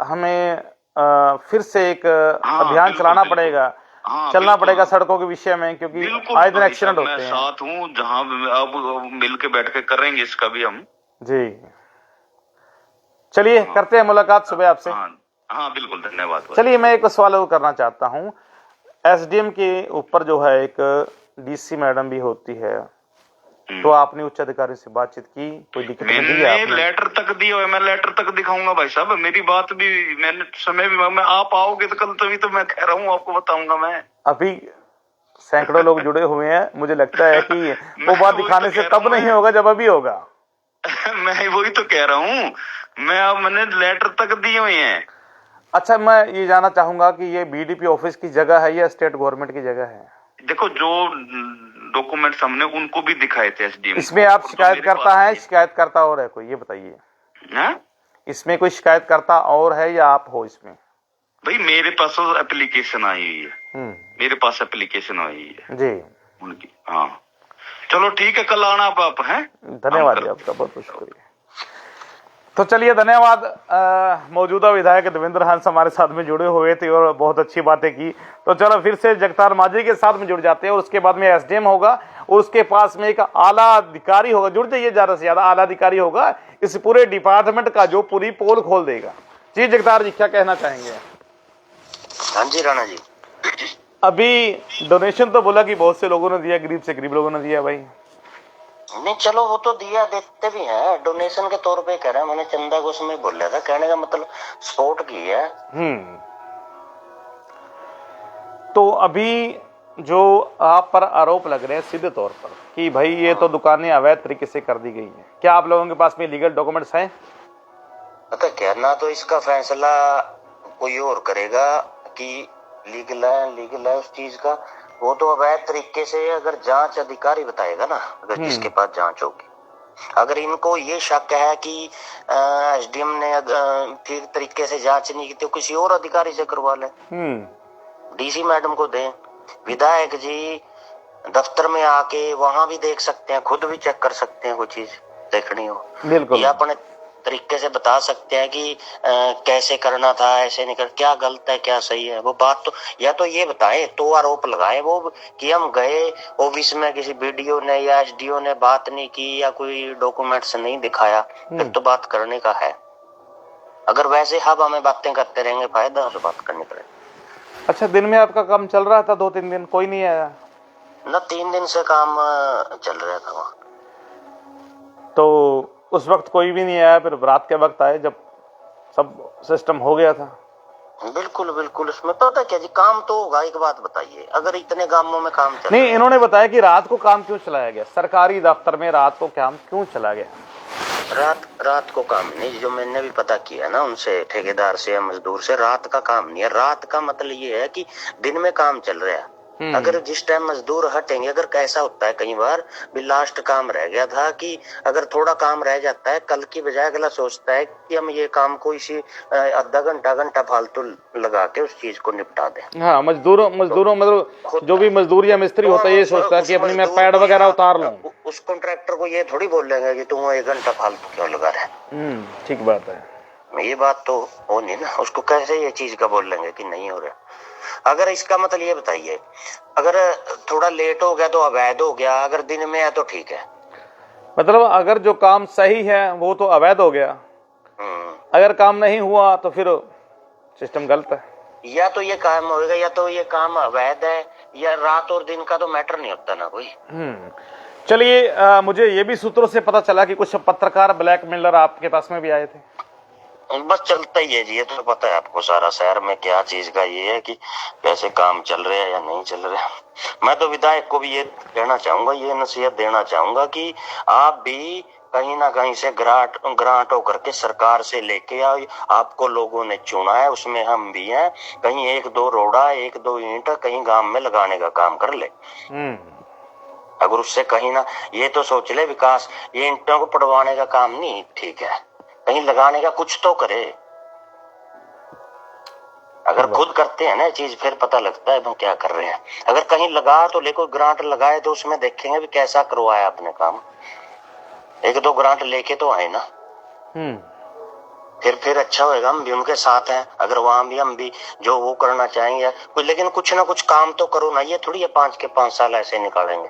हमें फिर से एक अभियान चलाना पड़ेगा, चलना पड़ेगा सड़कों के विषय में, क्योंकि आए दिन एक्सीडेंट होते हैं। साथ हूँ, जहाँ अब मिल के बैठ के करेंगे इसका भी हम। जी चलिए करते हैं मुलाकात सुबह आपसे। हाँ बिल्कुल, धन्यवाद। चलिए मैं एक सवाल और करना चाहता हूँ। एसडीएम के ऊपर जो है एक डीसी मैडम भी होती है, तो आपने उच्च अधिकारी से बातचीत की, कोई दिक्कत नहीं दी है आपने? लेटर तक दिया है, मैं लेटर तक दिखाऊंगा भाई साहब। मेरी बात भी मैंने समय भी, मैं आप आओगे तो कल तभी तो मैं कह रहा हूँ आपको बताऊंगा मैं। अभी सैकड़ों लोग जुड़े हुए हैं, मुझे लगता है कि वो बात दिखाने से तब नहीं होगा जब अभी होगा। मैं वही तो कह रहा हूँ, मैंने लेटर तक दिए हुए हैं। अच्छा, मैं ये जानना चाहूंगा कि ये बीडीपी ऑफिस की जगह है या स्टेट गवर्नमेंट की जगह है? देखो जो डॉक्यूमेंट्स हमने उनको भी दिखाए थे एसडीएम। इसमें आप शिकायत करता है, शिकायत करता और है कोई, ये बताइए। इसमें कोई शिकायत करता और है या आप हो इसमें? भाई मेरे पास एप्लीकेशन आई हुई है, मेरे पास एप्लीकेशन आई हुई है जी उनकी। हाँ चलो ठीक है, कल आना आप हैं। धन्यवाद जी आपका, बहुत बहुत शुक्रिया। तो चलिए धन्यवाद। मौजूदा विधायक देवेंद्र हंस हमारे साथ में जुड़े हुए थे और बहुत अच्छी बातें की। तो चलो फिर से जगतार माजरी के साथ में जुड़ जाते हैं, और उसके बाद में एसडीएम होगा और उसके पास में एक आला अधिकारी होगा। जुड़ जाइए, ज्यादा से ज्यादा आला अधिकारी होगा इस पूरे डिपार्टमेंट का, जो पूरी पोल खोल देगा। जी जगतार जी, क्या कहना चाहेंगे? हाँ जी राणा जी। अभी डोनेशन तो बोला कि बहुत से लोगों ने दिया, गरीब से गरीब लोगों ने दिया भाई। नहीं चलो वो तो दिया, देते भी हैं, डोनेशन के तौर पे कह रहा है। मैंने चंदा को उसमें बोला था, कहने का मतलब सपोर्ट की है। तो अभी जो आप पर आरोप लग रहे हैं सीधे तौर पर कि भाई ये तो दुकानें अवैध तरीके से कर दी गई हैं, क्या आप लोगों के पास में लीगल डॉक्यूमेंट्स हैं? पता क्या, ना तो इसका फैसला कोई और करेगा कि लीगल है उस चीज का। वो तो अवैध तरीके से अगर जांच अधिकारी बताएगा ना, अगर जिसके पास जांच होगी। अगर इनको ये शक है कि एसडीएम ने ठीक तरीके से जांच नहीं की तो किसी और अधिकारी से करवा ले, डीसी मैडम को दें। विधायक जी दफ्तर में आके वहां भी देख सकते हैं, खुद भी चेक कर सकते हैं, कोई चीज देखनी हो बिल्कुल, या अपने तरीके से बता सकते हैं कि कैसे करना था, ऐसे नहीं कर, क्या गलत है क्या सही है। वो बात तो या तो ये बताए, तो आरोप लगाए वो कि हम गए ऑफिस में, किसी बीडीओ ने या एसडीओ ने बात नहीं की या कोई डॉक्यूमेंट्स नहीं दिखाया, फिर तो बात करने का है। अगर वैसे हवा में बातें करते रहेंगे, फायदा से बात करनी पड़ेगी। अच्छा, दिन में आपका काम चल रहा था 2-3 दिन, कोई नहीं आया ना? 3 दिन से काम चल रहा था वहाँ। तो उस वक्त कोई भी नहीं आया, फिर रात के वक्त आए जब सब सिस्टम हो गया था? बिल्कुल बिल्कुल, उसमें पता क्या जी, काम तो होगा। एक बात बताइए, अगर इतने गांवों में काम चल नहीं, इन्होंने बताया कि रात को काम क्यों चलाया गया, सरकारी दफ्तर में रात को काम क्यों चला गया? रात को काम नहीं, जो मैंने भी पता किया ना उनसे, ठेकेदार से या मजदूर से, रात का काम नहीं है। रात का मतलब ये है कि दिन में काम चल रहा है। अगर जिस टाइम मजदूर हटेंगे, अगर कैसा होता है कई बार भी लास्ट काम रह गया था, कि अगर थोड़ा काम रह जाता है, कल की बजाय अगला सोचता है कि हम ये काम को इसी आधा घंटा फालतू लगा के उस चीज को निपटा दें। हाँ, मजदूरों मतलब जो भी मजदूर या मिस्त्री होता है ये सोचता है कि अपनी मैं पैड वगैरह उतार लूं। उस कॉन्ट्रैक्टर को ये थोड़ी बोलेंगे कि तुम 1 घंटा फालतू क्यों लगा रहे। ठीक बात है, ये बात तो हो नहीं ना। उसको कैसे ये चीज का बोल लेंगे कि नहीं हो रहा। अगर इसका मतलब ये बताइए, अगर थोड़ा लेट हो गया तो अवैध हो गया, अगर दिन में है तो ठीक है। मतलब अगर जो काम सही है वो तो अवैध हो गया, अगर काम नहीं हुआ तो फिर सिस्टम गलत है। या तो ये काम होगा या तो ये काम अवैध है, या रात और दिन का तो मैटर नहीं होता ना कोई। चलिए, मुझे ये भी सूत्रों से पता चला कि कुछ पत्रकार ब्लैकमेलर आपके पास में भी आए थे। बस चलता ही है जी, ये तो पता है आपको सारा शहर में क्या चीज का ये है कि कैसे काम चल रहे हैं या नहीं चल रहे हैं। मैं तो विधायक को भी ये कहना चाहूंगा, ये नसीहत देना चाहूंगा कि आप भी कहीं ना कहीं से ग्रांट होकर के सरकार से लेके आओ। आपको लोगों ने चुना है, उसमें हम भी हैं, कहीं एक दो रोड़ा एक दो ईंट कहीं गांव में लगाने का काम कर ले। अगर उससे कहीं ना ये तो सोच ले विकास, ये ईंटों को पड़वाने का काम नहीं, ठीक है, कहीं लगाने का कुछ तो करे। अगर खुद करते हैं ना चीज फिर पता लगता है हम क्या कर रहे हैं। अगर कहीं लगा तो लेको ग्रांट लगाए तो उसमें देखेंगे भी कैसा करवाया आपने काम। एक दो ग्रांट लेके तो आए ना, फिर अच्छा होएगा। हम भी उनके साथ हैं, अगर वहां भी हम भी जो वो करना चाहेंगे कुछ, लेकिन कुछ ना कुछ काम तो करो ना। ये थोड़ी है 5 के 5 साल ऐसे निकालेंगे।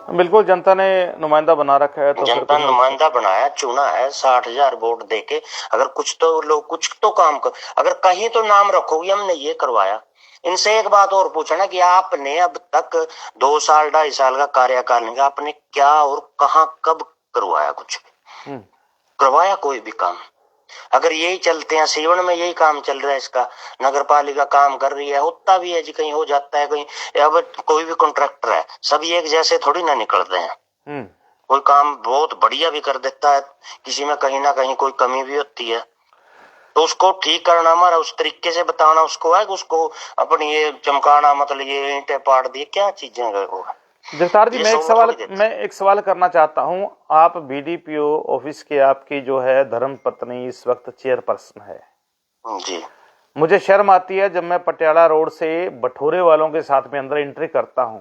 बिल्कुल, जनता ने नुमाइंदा बना रखा है तो जनता नुमाइंदा बनाया, चुना है, 60,000 वोट देके। अगर कुछ तो लोग कुछ तो काम कर, अगर कहीं तो नाम रखोगे हमने ये करवाया। इनसे एक बात और पूछना कि आपने अब तक 2 साल 2.5 साल का कार्यकाल निकाला, आपने क्या और कहां कब करवाया? कुछ करवाया कोई भी काम? अगर यही चलते हैं, सीवन में यही काम चल रहा है, इसका नगर पालिका काम कर रही है, होता भी है जी, कहीं हो जाता है, कहीं अब कोई भी कॉन्ट्रैक्टर है, सभी एक जैसे थोड़ी ना निकलते हैं। कोई काम बहुत बढ़िया भी कर देता है, किसी में कहीं ना कहीं कोई कमी भी होती है, तो उसको ठीक करना हमारा, उस तरीके से बताना उसको है, उसको अपनी ये चमकाना, मतलब ये ईंटें पाड़ दिए, क्या चीजें वो। जगतार जी, मैं एक सवाल करना चाहता हूं। आप बीडीपीओ ऑफिस के, आपकी जो है धर्म पत्नी इस वक्त चेयरपर्सन है जी। मुझे शर्म आती है जब मैं पटियाला रोड से बठोरे वालों के साथ में अंदर एंट्री करता हूं,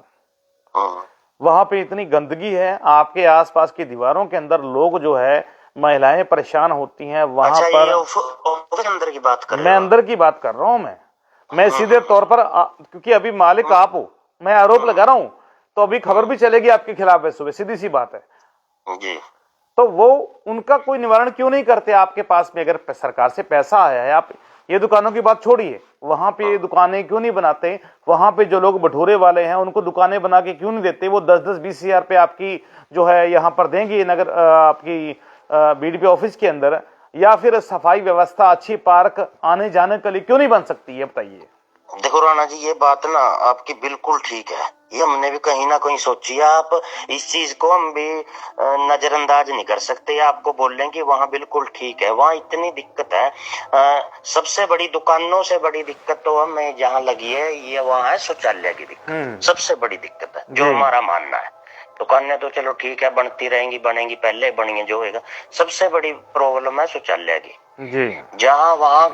वहां पे इतनी गंदगी है, आपके आसपास की दीवारों के अंदर लोग जो है, महिलाएं परेशान होती हैं वहां पर। अंदर की बात कर रहे हो? मैं अंदर की बात कर रहा हूं। मैं सीधे तौर पर क्योंकि अभी मालिक आप हो, मैं आरोप लगा रहा हूं, तो अभी खबर भी चलेगी आपके खिलाफ है सुबह, सीधी सी बात है जी। तो वो उनका कोई निवारण क्यों नहीं करते आपके पास में? अगर सरकार से पैसा आया है, आप ये दुकानों की बात छोड़िए, वहां पे दुकानें क्यों नहीं बनाते? वहां पे जो लोग भटूरे वाले हैं उनको दुकानें बना के क्यों नहीं देते? वो 10-10-20 हजार पे आपकी जो है यहाँ पर देंगे नगर आपकी बीडीपी ऑफिस के अंदर, या फिर सफाई व्यवस्था अच्छी पार्क आने जाने के लिए क्यों नहीं बन सकती है? बताइए। देखो राणा जी, ये बात ना आपकी बिल्कुल ठीक है, ये हमने भी कहीं ना कहीं सोची है। आप इस चीज को हम भी नजरअंदाज नहीं कर सकते। आपको बोल रहे हैं कि वहाँ बिल्कुल ठीक है, वहाँ इतनी दिक्कत है। सबसे बड़ी दुकानों से बड़ी दिक्कत तो हमें जहाँ लगी है, ये वहाँ है शौचालय की दिक्कत। सबसे बड़ी दिक्कत है, जो हमारा मानना है। दुकानें तो चलो ठीक है, बनती रहेंगी, बनेंगी, पहले बनी है जो होगा। सबसे बड़ी प्रॉब्लम है शौचालय की जी। जहाँ वहाँ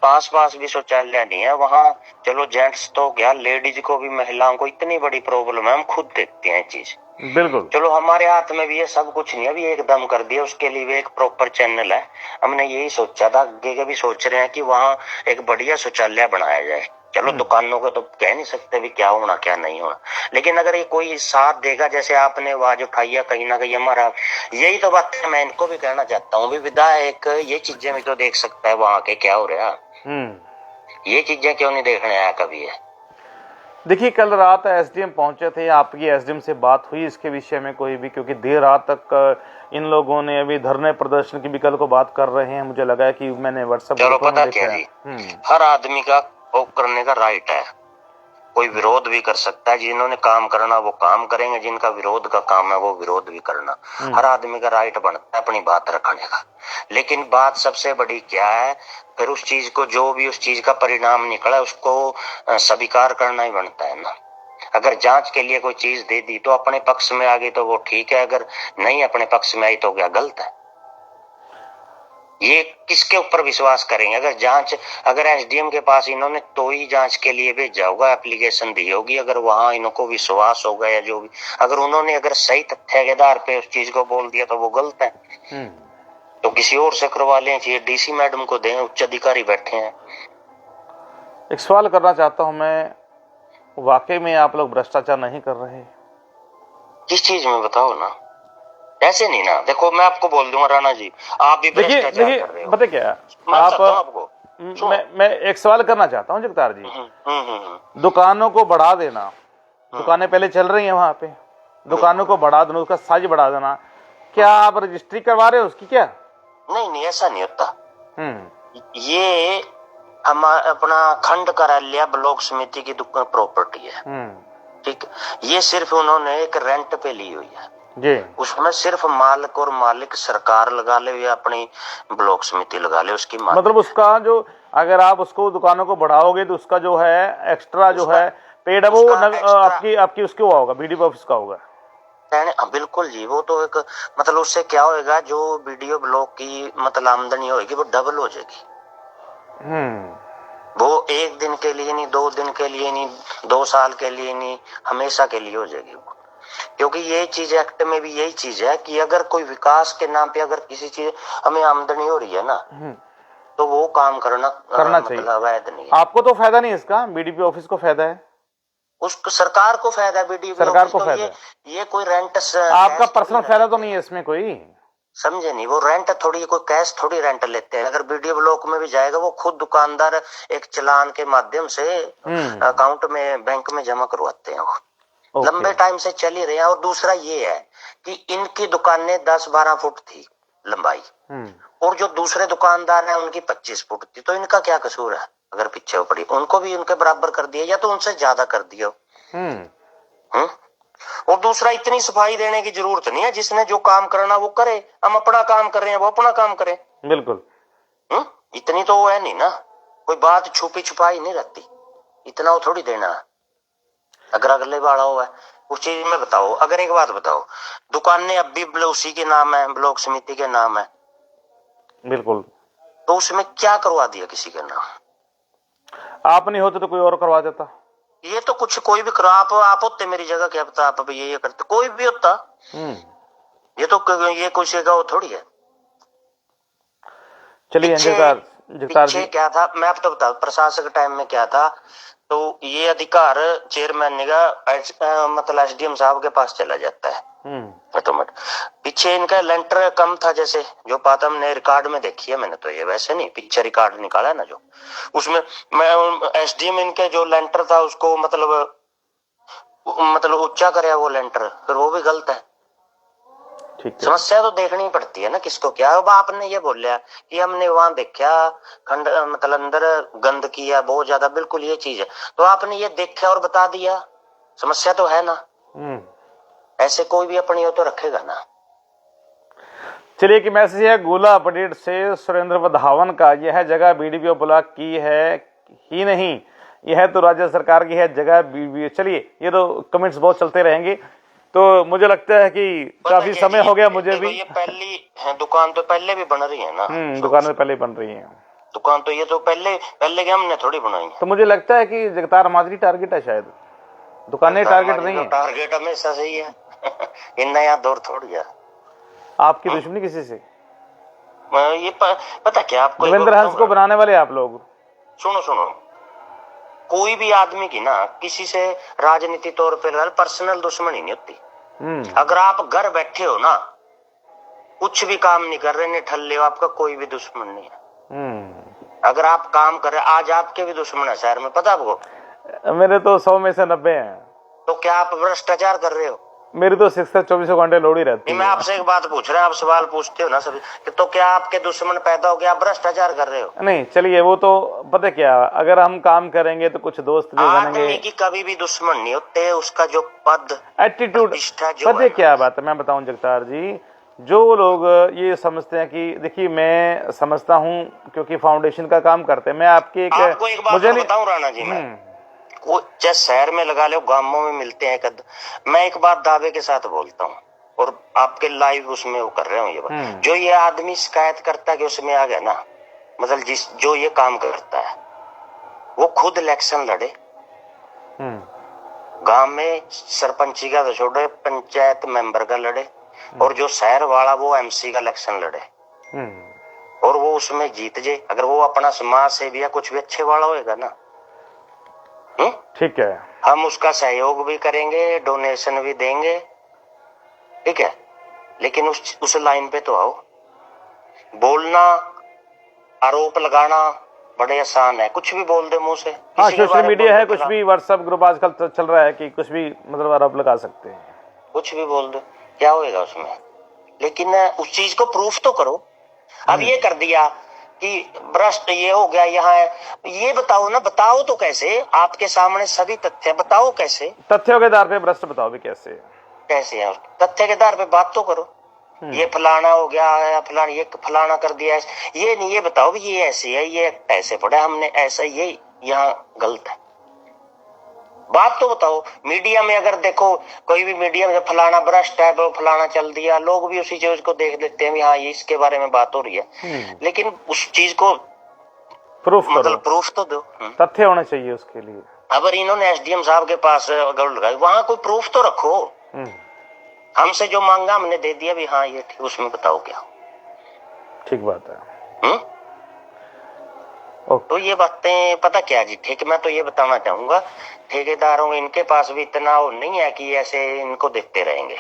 पास भी शौचालय नहीं है, वहाँ चलो जेंट्स तो क्या, लेडीज को भी, महिलाओं को इतनी बड़ी प्रॉब्लम है। हम खुद देखते हैं चीज, बिल्कुल। चलो हमारे हाथ में भी ये सब कुछ नहीं है, अभी एकदम कर दिया, उसके लिए भी एक प्रॉपर चैनल है। हमने यही सोचा था, आगे के भी सोच रहे हैं कि वहाँ एक बढ़िया शौचालय बनाया जाए। चलो दुकानों को तो कह नहीं सकते भी क्या होना क्या नहीं होना, लेकिन अगर ये कोई साथ देगा, जैसे आपने आवाज उठाई है, कहीं ना कहीं हमारा यही तो बात है। मैं इनको भी कहना चाहता हूँ भी विधायक ये चीजें भी तो देख सकता है वहां के क्या हो रहा है, ये चीजें क्यों नहीं देखने आया कभी है? देखिए, कल रात एसडीएम पहुंचे थे, आपकी एसडीएम से बात हुई इसके विषय में कोई भी? क्योंकि देर रात तक इन लोगों ने अभी धरने प्रदर्शन की भी कल को बात कर रहे हैं, मुझे लगा कि मैंने व्हाट्सएप चलो पता क्या जी, हर आदमी का वो करने का राइट है, कोई विरोध भी कर सकता है। जिन्होंने काम करना वो काम करेंगे, जिनका विरोध का काम है वो विरोध भी करना। हर आदमी का राइट बनता है अपनी बात रखने का। लेकिन बात सबसे बड़ी क्या है, फिर उस चीज को, जो भी उस चीज का परिणाम निकला, उसको स्वीकार करना ही बनता है ना। अगर जांच के लिए कोई चीज दे दी तो अपने पक्ष में आ गई तो वो ठीक है, अगर नहीं अपने पक्ष में आई तो क्या गलत है? ये किसके ऊपर विश्वास करेंगे? अगर एसडीएम के पास इन्होंने तो ही जांच के लिए भेजा होगा, एप्लीकेशन दी होगी, अगर वहां इनको विश्वास होगा या जो भी, अगर उन्होंने अगर सही तथ्य के आधार पे उस चीज को बोल दिया तो वो गलत है। तो किसी और से करवा लें, चाहिए डीसी मैडम को दें, उच्च अधिकारी बैठे हैं। एक सवाल करना चाहता हूं मैं, वाकई में आप लोग भ्रष्टाचार नहीं कर रहे? किस चीज में बताओ ना, ऐसे नहीं ना। देखो मैं आपको बोल दूंगा राणा जी, आप भी देखिए भ्रष्टाचार देखिए कर रहे हो। पता क्या, मान सकता हूं आपको। मैं एक सवाल करना चाहता हूं जगतार जी। दुकानों को बढ़ा देना, दुकानें पहले चल रही हैं वहां पे, दुकानों को बढ़ा देना, उसका साइज बढ़ा देना, क्या आप रजिस्ट्री करवा रहे हो उसकी क्या? नहीं ऐसा नहीं होता। ये हम अपना खंड कार्यालय ब्लॉक समिति की दुकान प्रॉपर्टी है, ठीक। ये सिर्फ उन्होंने एक रेंट पे ली हुई है जी। उसमें सिर्फ मालिक और मालिक सरकार लगा ले या अपनी ब्लॉक समिति लगा ले उसकी मालिक। मतलब उसका जो, अगर आप उसको दुकानों को बढ़ाओगे तो उसका जो है एक्स्ट्रा जो है पेड है वो आपकी उसके हुआ होगा, बीडीओ ऑफिस का होगा। बिल्कुल जी, वो तो एक मतलब उससे क्या होएगा, जो वीडियो ब्लॉक की मतलब आमदनी होगी वो डबल हो जाएगी। वो एक दिन के लिए नहीं, 2 दिन के लिए नहीं, 2 साल के लिए नहीं, हमेशा के लिए हो जाएगी वो। क्योंकि ये चीज एक्ट में भी यही चीज है कि अगर कोई विकास के नाम पे अगर किसी चीज हमें आमदनी हो रही है ना, तो वो काम करना चाहिए, मतलब अवैध नहीं है। आपको तो फायदा नहीं इसका, बीडीपी ऑफिस को फायदा है, उसको सरकार को फायदा है, बीडीपी सरकार को फायदा है। ये कोई रेंट आपका पर्सनल फायदा तो नहीं है इसमें कोई, समझे नहीं। वो रेंट थोड़ी, कोई कैश थोड़ी रेंट लेते हैं। अगर वीडियो ब्लॉक में भी जाएगा वो खुद दुकानदार एक चालान के माध्यम से अकाउंट में बैंक में जमा करवाते हैं। वो लंबे टाइम से चल ही रहे हैं। और दूसरा ये है कि इनकी दुकानें 10-12 फुट थी लंबाई, और जो दूसरे दुकानदार हैं उनकी 25 फुट थी। तो इनका क्या कसूर है? अगर पीछे पड़ी उनको भी उनके बराबर कर दिया या तो उनसे ज्यादा कर दिया। और दूसरा, इतनी सफाई देने की जरूरत नहीं है। जिसने जो काम करना वो करे, हम अपना काम कर रहे हैं वो अपना काम करे। बिल्कुल। इतनी तो वो है नहीं ना, कोई बात छुपी छुपाई नहीं रहती, इतना वो थोड़ी देना। अगर अगले वाला हुआ है उस चीज में बताओ। अगर एक बात बताओ, दुकानें अब भी उसी के नाम है, ब्लॉक समिति के नाम है। बिल्कुल। तो उसमें क्या करवा दिया किसी के नाम? आप नहीं होते तो कोई और करवा देता। ये तो कुछ कोई भी करो, आप होते मेरी जगह, क्या पता आप अभी ये करते, कोई भी होता। ये तो ये कुछ वो थोड़ी है। चलिए पीछे क्या था मैं आपको बता, प्रशासक टाइम में क्या था, तो ये अधिकार चेयरमैन का मतलब एसडीएम साहब के पास चला जाता है ऑटोमेटिक। पीछे इनका लेंटर कम था, जैसे जो बात हमने रिकॉर्ड में देखी है मैंने, तो ये वैसे नहीं, पीछे रिकॉर्ड निकाला है ना जो, उसमें मैं एसडीएम इनके जो लेंटर था उसको मतलब ऊंचा करे वो लेंटर, फिर वो भी गलत है। समस्या तो देखनी पड़ती है ना किसको क्या। अब आपने ये बोला कि हमने वहां देखा खंड मतलब अंदर गंदगी है बहुत ज्यादा, बिल्कुल ये चीज है, तो आपने ये देखा और बता दिया, समस्या तो है ना। ऐसे कोई भी अपनी हो तो रखेगा ना। चलिए कि मैसेज है गोला अपडेट से सुरेंद्र वधावन का, यह जगह बीडीपीओ ब्लॉक की है ही नहीं, यह तो राज्य सरकार की है जगह बीडीपीओ। चलिए ये तो कमेंट्स बहुत चलते रहेंगे, तो मुझे लगता है कि काफी समय हो गया मुझे भी। ये पहली दुकान तो पहले भी बन रही है ना, दुकान में पहले बन रही है दुकान, तो ये तो पहले के हमने थोड़ी बनाई है। तो मुझे लगता है कि जगतार माजरी टारगेट है, शायद दुकानें टारगेट नहीं है। टारगेट हमेशा सही है इन नया दौर थोड़ी है। आपकी दुश्मनी किसी से? ये पता क्या आपको, देवेंद्र हंस को बनाने वाले आप लोग। सुनो, कोई भी आदमी की ना किसी से राजनीति तौर पर पर्सनल दुश्मनी नहीं होती। अगर आप घर बैठे हो ना, कुछ भी काम नहीं कर रहे, नहीं ठल्ले हो, आपका कोई भी दुश्मन नहीं है। अगर आप काम कर रहे, आज आपके भी दुश्मन है शहर में, पता आपको? मेरे तो 100 में से 90 हैं। तो क्या आप भ्रष्टाचार कर रहे हो? मेरी तो 24 घंटे लोड ही रहती है। मैं आपसे एक बात पूछ रहा हूँ, आप सवाल पूछते हो ना सभी, तो क्या आपके दुश्मन पैदा हो गया, आप भ्रष्टाचार कर रहे हो? नहीं, चलिए वो तो पता क्या, अगर हम काम करेंगे तो कुछ दोस्त भी बनेंगे। आदमी की कभी भी दुश्मन नहीं होते, उसका जो पद एटीट्यूड, पता क्या बात है, मैं बताऊं जगतार जी, जो लोग ये समझते हैं कि देखिए मैं समझता हूँ क्योंकि फाउंडेशन का काम करते हैं, मैं आपकी एक बात बताऊं राणा जी, मैं चाहे शहर में लगा लो, गांवों में मिलते हैं, मैं एक बात दावे के साथ बोलता हूँ और आपके लाइव उसमें वो कर रहे हूँ ये बात, जो ये आदमी शिकायत करता है कि उसमें आ गया ना, मतलब जो ये काम करता है वो खुद इलेक्शन लड़े, गांव में सरपंची का तो छोड़े, पंचायत मेंबर का लड़े, और जो शहर वाला वो एमसी का इलेक्शन लड़े, और वो उसमें जीत जाए। अगर वो अपना समाज सेवी या कुछ भी अच्छे वाला होएगा ना, ठीक है। हम उसका सहयोग भी करेंगे, डोनेशन भी देंगे, ठीक है, लेकिन उस लाइन पे तो आओ। बोलना, आरोप लगाना बड़े आसान है, कुछ भी बोल दे मुंह से। हाँ, सोशल मीडिया है, कुछ भी व्हाट्सएप ग्रुप आजकल चल रहा है कि कुछ भी मतलब आरोप लगा सकते हैं, कुछ भी बोल दो, क्या होएगा उसमें? लेकिन उस चीज को प्रूफ तो करो। अब ये कर दिया कि भ्रष्ट ये हो गया यहाँ है, ये बताओ ना, बताओ तो कैसे? आपके सामने सभी तथ्य, बताओ कैसे? तथ्यों के आधार पे भ्रष्ट बताओ भी कैसे है? तथ्य के आधार पे बात तो करो। ये फलाना हो गया है, फलाना ये फलाना कर दिया है, ये नहीं, ये बताओ भी ये ऐसे है, ये ऐसे पढ़ा हमने, ऐसा ये यहाँ गलत है, बात तो बताओ। मीडिया में अगर देखो, कोई भी मीडिया में फलाना भ्रष्ट है, वो फलाना चल दिया, लोग भी उसी चीज को देख लेते हैं, हाँ ये इसके बारे में बात हो रही है, लेकिन उस चीज को प्रूफ मतलब प्रूफ तो दो, तथ्य होने चाहिए उसके लिए। अगर इन्होंने एसडीएम साहब के पास गौड़ लगाई, वहां कोई प्रूफ तो रखो। हमसे जो मांगा हमने दे दिया भी, हाँ ये ठीक, उसमें बताओ क्या। ठीक बात है। तो ये बातें पता क्या जी, ठीक, मैं तो ये बताना चाहूंगा, ठेकेदारों इनके पास भी इतना नहीं है कि ऐसे इनको देखते रहेंगे,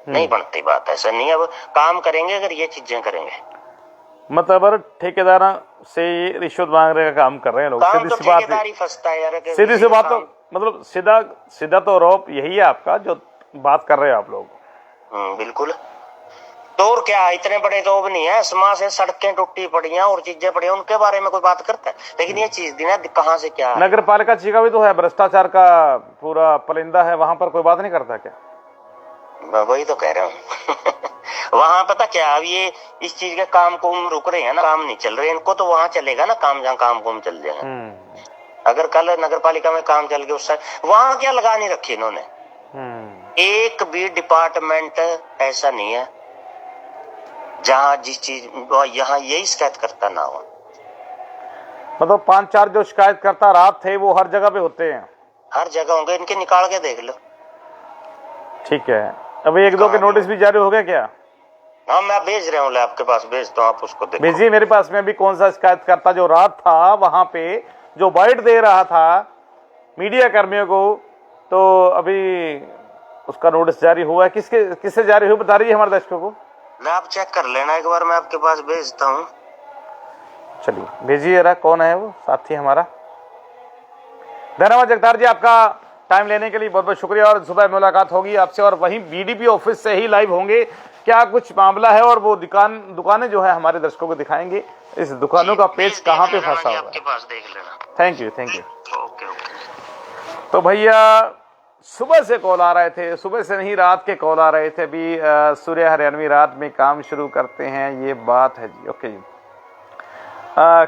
नहीं बनती बात, ऐसा नहीं। अब काम करेंगे अगर ये चीजें करेंगे, मतलब ठेकेदार से रिश्वत मांगने का काम कर रहे हैं लोग, सीधी सी बात है, फंसता है यार, सीधी सी बात। तो मतलब सीधा तो आरोप यही है आपका जो बात कर रहे हैं आप लोग। बिल्कुल। तो और क्या, इतने बड़े तो नहीं है, समाज से सड़कें टूटी पड़ी हैं और चीजें पड़ी हैं, उनके बारे में कोई बात करता है? लेकिन ये चीज दिन कहाँ से क्या, नगर पालिका चीका भी तो है, भ्रष्टाचार का पूरा परिंदा है, वहां पर कोई बात नहीं करता क्या? वही तो कह रहा हूँ। वहां पता क्या, अब ये इस चीज के काम कुम रुक रहे हैं ना, काम नहीं चल रहे इनको, तो वहां चलेगा ना काम, जहाँ काम कुम चल जाएगा। अगर कल नगर पालिका में काम चल गया उस साइड, वहां क्या लगा नहीं रखी इन्होंने? एक भी डिपार्टमेंट ऐसा नहीं है जहाँ जिस चीज यहाँ यही शिकायत करता ना हो। मतलब 5-4 जो शिकायत करता रात थे वो हर जगह पे होते हैं, हर जगह होंगे, इनके निकाल के देख लो। ठीक है, अब 1-2 के नोटिस भी जारी हो गए क्या? हाँ, मैं भेज रहा हूँ, आपके पास भेजता हूँ, आप उसको देखो। भेजिए मेरे पास में। अभी कौन सा शिकायत करता जो रात था वहां पे जो बाइट दे रहा था मीडिया कर्मियों को, तो अभी उसका नोटिस जारी हुआ है? किससे जारी हुआ बता रही है हमारे दर्शकों को? आप चेक कर लेना एक बार, मैं आपके पास भेजता हूँ। चलिए भेजिए जरा, कौन है वो साथी हमारा। धन्यवाद जगतार जी, आपका टाइम लेने के लिए बहुत बहुत शुक्रिया। और सुबह मुलाकात होगी आपसे, और वहीं बीडीपी ऑफिस से ही लाइव होंगे, क्या कुछ मामला है, और वो दुकानें जो है हमारे दर्शकों को दिखाएंगे, इस दुकानों का पेज कहाँ पे फंसा हुआ आपके पास देख लेना। Thank you. ओके। तो भैया सुबह से कॉल आ रहे थे, सुबह से नहीं रात के कॉल आ रहे थे। अभी सूर्य हरियाणवी रात में काम शुरू करते हैं, ये बात है जी। ओके जी।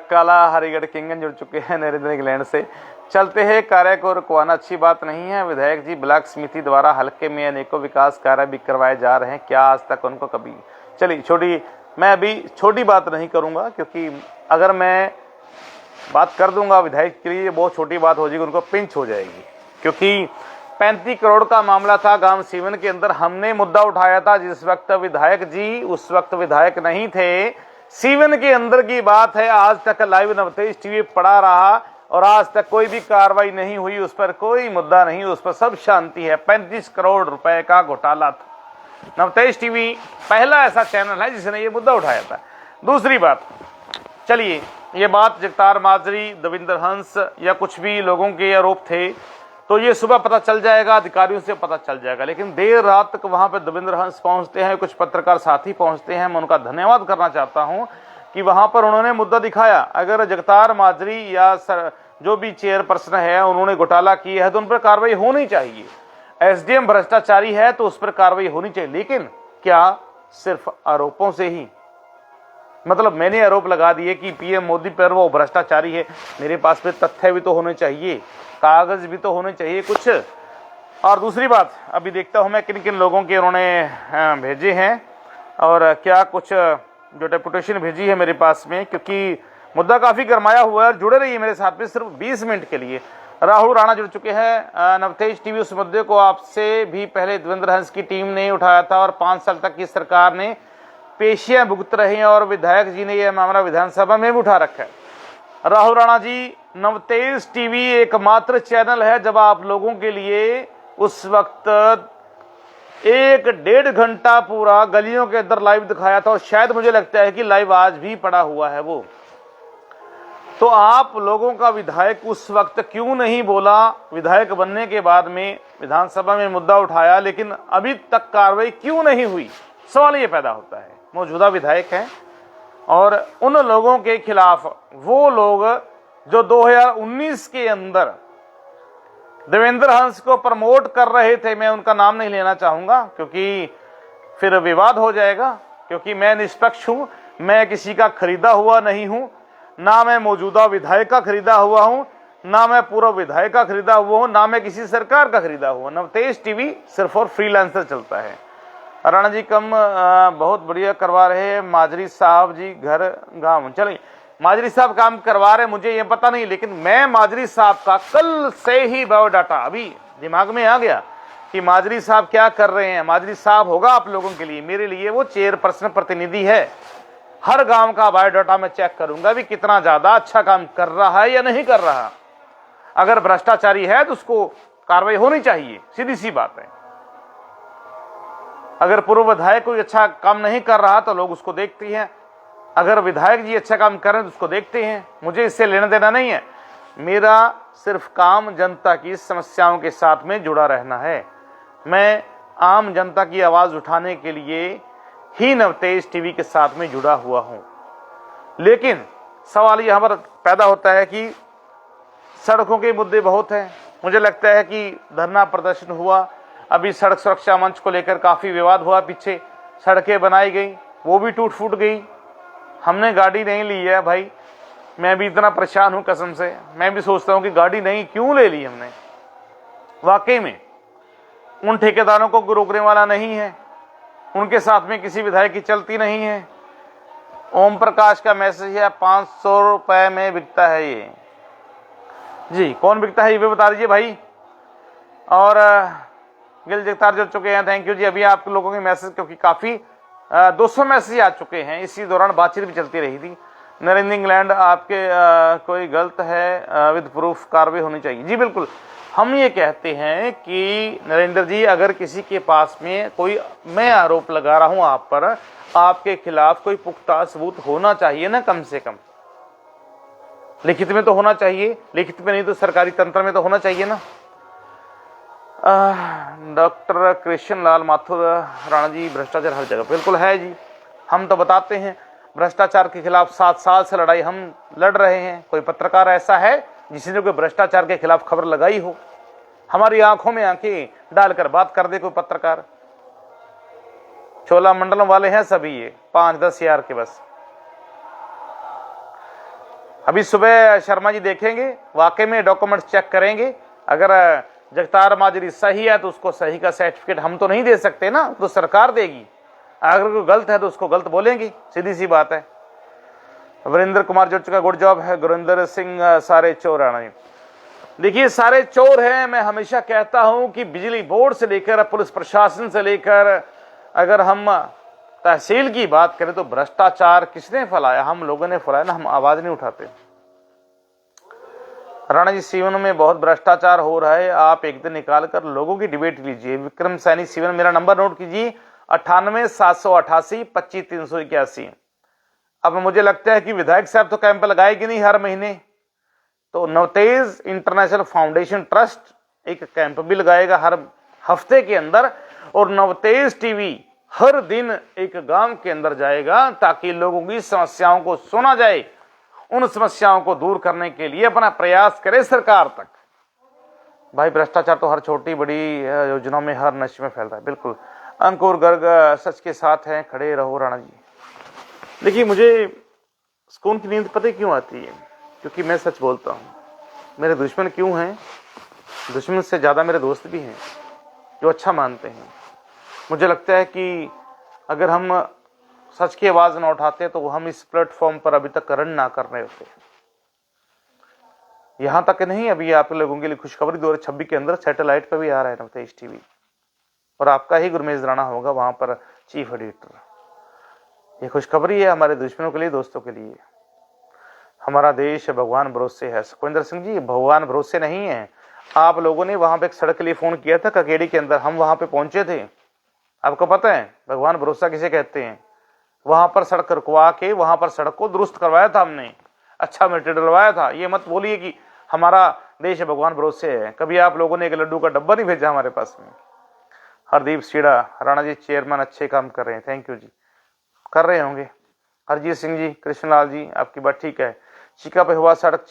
काला हरिगढ़ किंगन जुड़ चुके हैं नरेंद्र इंग्लैंड से। चलते हैं, कार्य को रुकवाना अच्छी बात नहीं है। विधायक जी, ब्लॉक समिति द्वारा हल्के में अनेकों विकास कार्य भी करवाए जा रहे हैं, क्या आज तक उनको कभी? चलिए मैं अभी छोटी बात नहीं करूंगा, क्योंकि अगर मैं बात कर दूंगा विधायक के लिए बहुत छोटी बात हो जाएगी, उनको पिंच हो जाएगी। क्योंकि 35 करोड़ का मामला था गांव सीवन के अंदर, हमने मुद्दा उठाया था जिस वक्त विधायक जी उस वक्त विधायक नहीं थे। सीवन के अंदर की बात है, आज तक लाइव नवतेज टीवी पड़ा रहा और आज तक कोई भी कार्रवाई नहीं हुई, उस पर कोई मुद्दा नहीं, उस पर सब शांति है। 35 करोड़ रुपए का घोटाला था। नवतेज टीवी पहला ऐसा चैनल है जिसने ये मुद्दा उठाया था। दूसरी बात, चलिए ये बात जगतार माजरी, दविंदर हंस या कुछ भी लोगों के आरोप थे, तो ये सुबह पता चल जाएगा, अधिकारियों से पता चल जाएगा, लेकिन देर रात तक वहां पे दविंदर हंस पहुंचते हैं, कुछ पत्रकार साथी पहुंचते हैं। मैं उनका धन्यवाद करना चाहता हूं कि वहां पर उन्होंने मुद्दा दिखाया। अगर जगतार माजरी या जो भी चेयरपर्सन है उन्होंने घोटाला किया है तो उन पर कार्रवाई होनी चाहिए। एसडीएम भ्रष्टाचारी है तो उस पर कार्रवाई होनी चाहिए, लेकिन क्या सिर्फ आरोपों से ही? मतलब मैंने आरोप लगा दिए कि पीएम मोदी पर वो भ्रष्टाचारी है, मेरे पास में तथ्य भी तो होने चाहिए, कागज भी तो होने चाहिए कुछ। और दूसरी बात, अभी देखता हूं मैं किन किन लोगों के उन्होंने भेजे हैं और क्या कुछ जो डेपुटेशन भेजी है मेरे पास में, क्योंकि मुद्दा काफी गरमाया हुआ है। जुड़े रहिए मेरे साथ में सिर्फ 20 मिनट के लिए। राहुल राणा जुड़ चुके हैं। नवतेज टीवी उस मुद्दे को आपसे भी पहले दविंदर हंस की टीम ने उठाया था और 5 साल तक की सरकार ने पेशियां भुगत रही हैं और विधायक जी ने यह मामला विधानसभा में भी उठा रखा है। राहुल राणा जी नवतेज टीवी एकमात्र चैनल है जब आप लोगों के लिए उस वक्त 1-1.5 घंटा पूरा गलियों के अंदर लाइव दिखाया था, और शायद मुझे लगता है कि लाइव आज भी पड़ा हुआ है वो। तो आप लोगों का विधायक उस वक्त क्यों नहीं बोला? विधायक बनने के बाद में विधानसभा में मुद्दा उठाया, लेकिन अभी तक कार्रवाई क्यों नहीं हुई? सवाल ये पैदा होता है। मौजूदा विधायक हैं और उन लोगों के खिलाफ, वो लोग जो 2019 के अंदर देवेंद्र हंस को प्रमोट कर रहे थे, मैं उनका नाम नहीं लेना चाहूंगा क्योंकि फिर विवाद हो जाएगा, क्योंकि मैं निष्पक्ष हूं, मैं किसी का खरीदा हुआ नहीं हूं, ना मैं मौजूदा विधायक का खरीदा हुआ हूं, ना मैं पूर्व विधायक का खरीदा हुआ हूं, ना मैं किसी सरकार का खरीदा हुआ। नवतेज टीवी सिर्फ और फ्रीलांसर चलता है। राणा जी कम बहुत बढ़िया करवा रहे हैं। माजरी साहब जी घर गांव, चलिए माजरी साहब काम करवा रहे हैं, मुझे ये पता नहीं, लेकिन मैं माजरी साहब का कल से ही बायोडाटा अभी दिमाग में आ गया कि माजरी साहब क्या कर रहे हैं। माजरी साहब होगा आप लोगों के लिए, मेरे लिए वो चेयरपर्सन प्रतिनिधि है। हर गांव का बायोडाटा मैं चेक करूंगा भी कितना ज्यादा अच्छा काम कर रहा है या नहीं कर रहा। अगर भ्रष्टाचारी है तो उसको कार्रवाई होनी चाहिए, सीधी सी बात है। अगर पूर्व विधायक कोई अच्छा काम नहीं कर रहा तो लोग उसको देखते हैं, अगर विधायक जी अच्छा काम कर रहे हैं तो उसको देखते हैं। मुझे इससे लेना देना नहीं है, मेरा सिर्फ काम जनता की समस्याओं के साथ में जुड़ा रहना है। मैं आम जनता की आवाज उठाने के लिए ही नवतेज टीवी के साथ में जुड़ा हुआ हूं। लेकिन सवाल यहां पर पैदा होता है कि सड़कों के मुद्दे बहुत हैं। मुझे लगता है कि धरना प्रदर्शन हुआ, अभी सड़क सुरक्षा मंच को लेकर काफी विवाद हुआ, पीछे सड़कें बनाई गई, वो भी टूट फूट गई। हमने गाड़ी नहीं ली है भाई, मैं भी इतना परेशान हूं कसम से। मैं भी सोचता हूं कि गाड़ी नहीं क्यों ले ली हमने। वाकई में उन ठेकेदारों को रोकने वाला नहीं है, उनके साथ में किसी विधायक की चलती नहीं है। ओम प्रकाश का मैसेज है 500 रुपए में बिकता है ये। जी कौन बिकता है ये भी बता दीजिए भाई। और गिल जगतार जुड़ चुके हैं, थैंक यू जी। अभी आप लोगों के मैसेज क्योंकि काफी 200 मैसेज आ चुके हैं, इसी दौरान बातचीत भी चलती रही थी। नरेंद्र इंग्लैंड आपके कोई गलत है विद प्रूफ कार्रवाई होनी चाहिए। जी बिल्कुल, हम ये कहते हैं कि नरेंद्र जी अगर किसी के पास में कोई, मैं आरोप लगा रहा हूं आप पर, आपके खिलाफ कोई पुख्ता सबूत होना चाहिए ना, कम से कम लिखित में तो होना चाहिए, लिखित में नहीं तो सरकारी तंत्र में तो होना चाहिए ना। डॉक्टर कृष्ण लाल माथुर, राणा जी भ्रष्टाचार हर जगह बिल्कुल है जी। हम तो बताते हैं भ्रष्टाचार के खिलाफ 7 साल से लड़ाई हम लड़ रहे हैं। कोई पत्रकार ऐसा है जिसने कोई भ्रष्टाचार के खिलाफ खबर लगाई हो? हमारी आंखों में आंखें डालकर बात कर दे कोई पत्रकार। चोलामंडलम वाले हैं सभी ये 5-10 हजार के बस। अभी सुबह शर्मा जी देखेंगे, वाकई में डॉक्यूमेंट्स चेक करेंगे। अगर जगतार माजरी सही है तो उसको सही का सर्टिफिकेट हम तो नहीं दे सकते ना, तो सरकार देगी। अगर कोई गलत है तो उसको गलत बोलेंगे, सीधी सी बात है। वरिंदर कुमार जुड़ चुका, गुड जॉब है। गुरिंदर सिंह सारे चोर आना। देखिए सारे चोर हैं। मैं हमेशा कहता हूं कि बिजली बोर्ड से लेकर पुलिस प्रशासन से लेकर, अगर हम तहसील की बात करें तो भ्रष्टाचार किसने फैलाया? हम लोगों ने फैलाया ना, हम आवाज नहीं उठाते। राणा जी सीवन में बहुत भ्रष्टाचार हो रहा है, आप एक दिन निकाल कर लोगों की डिबेट लीजिए। विक्रम सैनी सीवन, मेरा नंबर नोट कीजिए 98 788 25 381। अब मुझे लगता है कि विधायक साहब तो कैंप लगाएगी नहीं हर महीने, तो नवतेज इंटरनेशनल फाउंडेशन ट्रस्ट एक कैंप भी लगाएगा हर हफ्ते के अंदर, और नवतेज टीवी हर दिन एक गांव के अंदर जाएगा ताकि लोगों की समस्याओं को सुना जाए, उन समस्याओं को दूर करने के लिए अपना प्रयास करे सरकार तक। भाई भ्रष्टाचार तो हर छोटी बड़ी योजना में, हर नशे में फैल रहा है। बिल्कुल अंकुर गर्ग सच के साथ हैं, खड़े रहो राणा जी। देखिए मुझे सुकून की नींद पता क्यों आती है? क्योंकि मैं सच बोलता हूँ। मेरे दुश्मन क्यों हैं? दुश्मन से ज्यादा मेरे दोस्त भी हैं जो अच्छा मानते हैं। मुझे लगता है कि अगर हम सच की आवाज न उठाते तो हम इस प्लेटफॉर्म पर अभी तक रन ना कर रहे होते। यहां तक नहीं, अभी आप लोगों के लिए खुशखबरी 2026 के अंदर सैटेलाइट पर भी आ रहा है नवतेज टीवी, और आपका ही गुरमेज राणा होगा वहां पर चीफ एडिटर। ये खुशखबरी है हमारे दुश्मनों के लिए, दोस्तों के लिए। हमारा देश भगवान भरोसे है। सुखविंदर सिंह जी, भगवान भरोसे नहीं है। आप लोगों ने वहां पे एक सड़क के लिए फोन किया था ककेड़ी के अंदर, हम वहां पे पहुंचे थे। आपको पता है भगवान भरोसा किसे कहते हैं? वहां पर सड़क रुकवा के वहां पर सड़क को दुरुस्त करवाया था हमने, अच्छा मटेरियल डलवाया था। ये मत बोलिए कि हमारा देश भगवान भरोसे है। कभी आप लोगों ने एक लड्डू का डब्बा नहीं भेजा हमारे पास में। हरदीप सीड़ा, राणा जी चेयरमैन अच्छे काम कर रहे हैं, थैंक यू जी, कर रहे होंगे। हरजीत सिंह जी, कृष्णलाल जी, आपकी बात ठीक है। चिका पे हुआ सड़क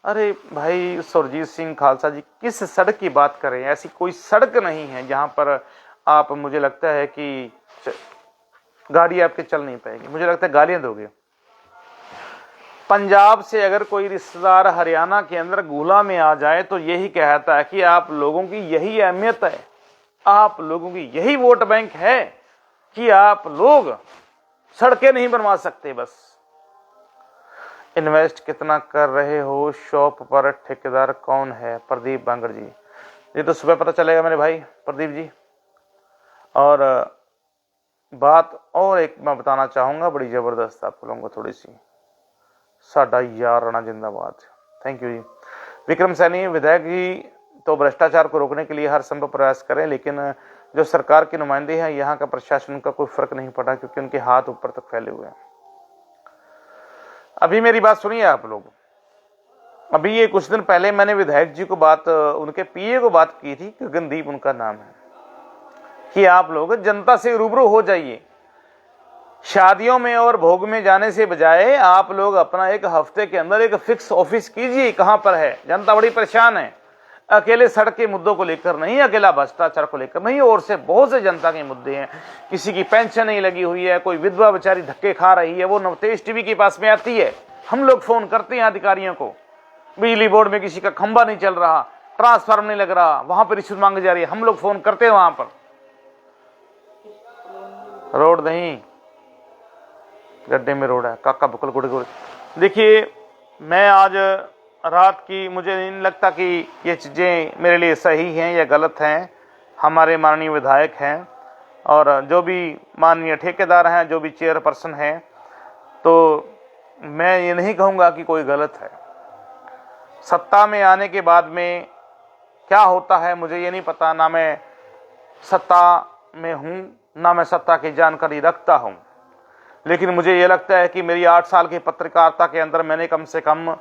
अरे भाई सुरजीत सिंह खालसा जी, किस सड़क की बात करें? ऐसी कोई सड़क नहीं है जहां पर आप, मुझे लगता है कि गाड़ी आपके चल नहीं पाएगी। मुझे लगता है गालियां दोगे। पंजाब से अगर कोई रिश्तेदार हरियाणा के अंदर गोला में आ जाए तो यही कहता है कि आप लोगों की यही अहमियत है, आप लोगों की यही वोट बैंक है कि आप लोग सड़कें नहीं बनवा सकते। बस इन्वेस्ट कितना कर रहे हो शॉप पर, ठेकेदार कौन है? प्रदीप बांगड़ जी, ये तो सुबह पता चलेगा मेरे भाई प्रदीप जी। और बात और एक मैं बताना चाहूंगा, बड़ी जबरदस्त आप लोगों को थोड़ी सी। साडा यार राणा जिंदाबाद, थैंक यू जी। विक्रम सैनी, विधायक जी तो भ्रष्टाचार को रोकने के लिए हर संभव प्रयास करें, लेकिन जो सरकार के नुमाइंदे हैं, यहाँ का प्रशासन का कोई फर्क नहीं पड़ा क्योंकि उनके हाथ ऊपर तक फैले हुए हैं। अभी मेरी बात सुनिए आप लोग। अभी ये कुछ दिन पहले मैंने विधायक जी को बात, उनके पीए को बात की थी, गगनदीप उनका नाम है, कि आप लोग जनता से रूबरू हो जाइए। शादियों में और भोग में जाने से बजाय आप लोग अपना एक हफ्ते के अंदर एक फिक्स ऑफिस कीजिए। कहां पर है? जनता बड़ी परेशान है। अकेले सड़क के मुद्दों को लेकर नहीं, अकेला भ्रष्टाचार को लेकर नहीं, और से बहुत से जनता के मुद्दे हैं। किसी की पेंशन नहीं लगी हुई है, कोई विधवा बेचारी धक्के खा रही है, वो नवतेज टीवी के पास में आती है, हम लोग फोन करते हैं अधिकारियों को। बिजली बोर्ड में किसी का खंभा नहीं चल रहा, ट्रांसफार्मर नहीं लग रहा, वहां पर रिश्वत मांगी जा रही है, हम लोग फोन करते हैं वहां पर। रोड नहीं, गड्ढे में रोड है, काका बुकल गुड़ गुड़। देखिए, मैं आज रात की, मुझे नहीं लगता कि ये चीज़ें मेरे लिए सही हैं या गलत हैं। हमारे माननीय विधायक हैं और जो भी माननीय ठेकेदार हैं, जो भी चेयरपर्सन हैं, तो मैं ये नहीं कहूँगा कि कोई गलत है। सत्ता में आने के बाद में क्या होता है मुझे ये नहीं पता, ना मैं सत्ता में हूँ ना मैं सत्ता की जानकारी रखता हूँ, लेकिन मुझे ये लगता है कि मेरी 8 साल की पत्रकारिता के अंदर मैंने कम से कम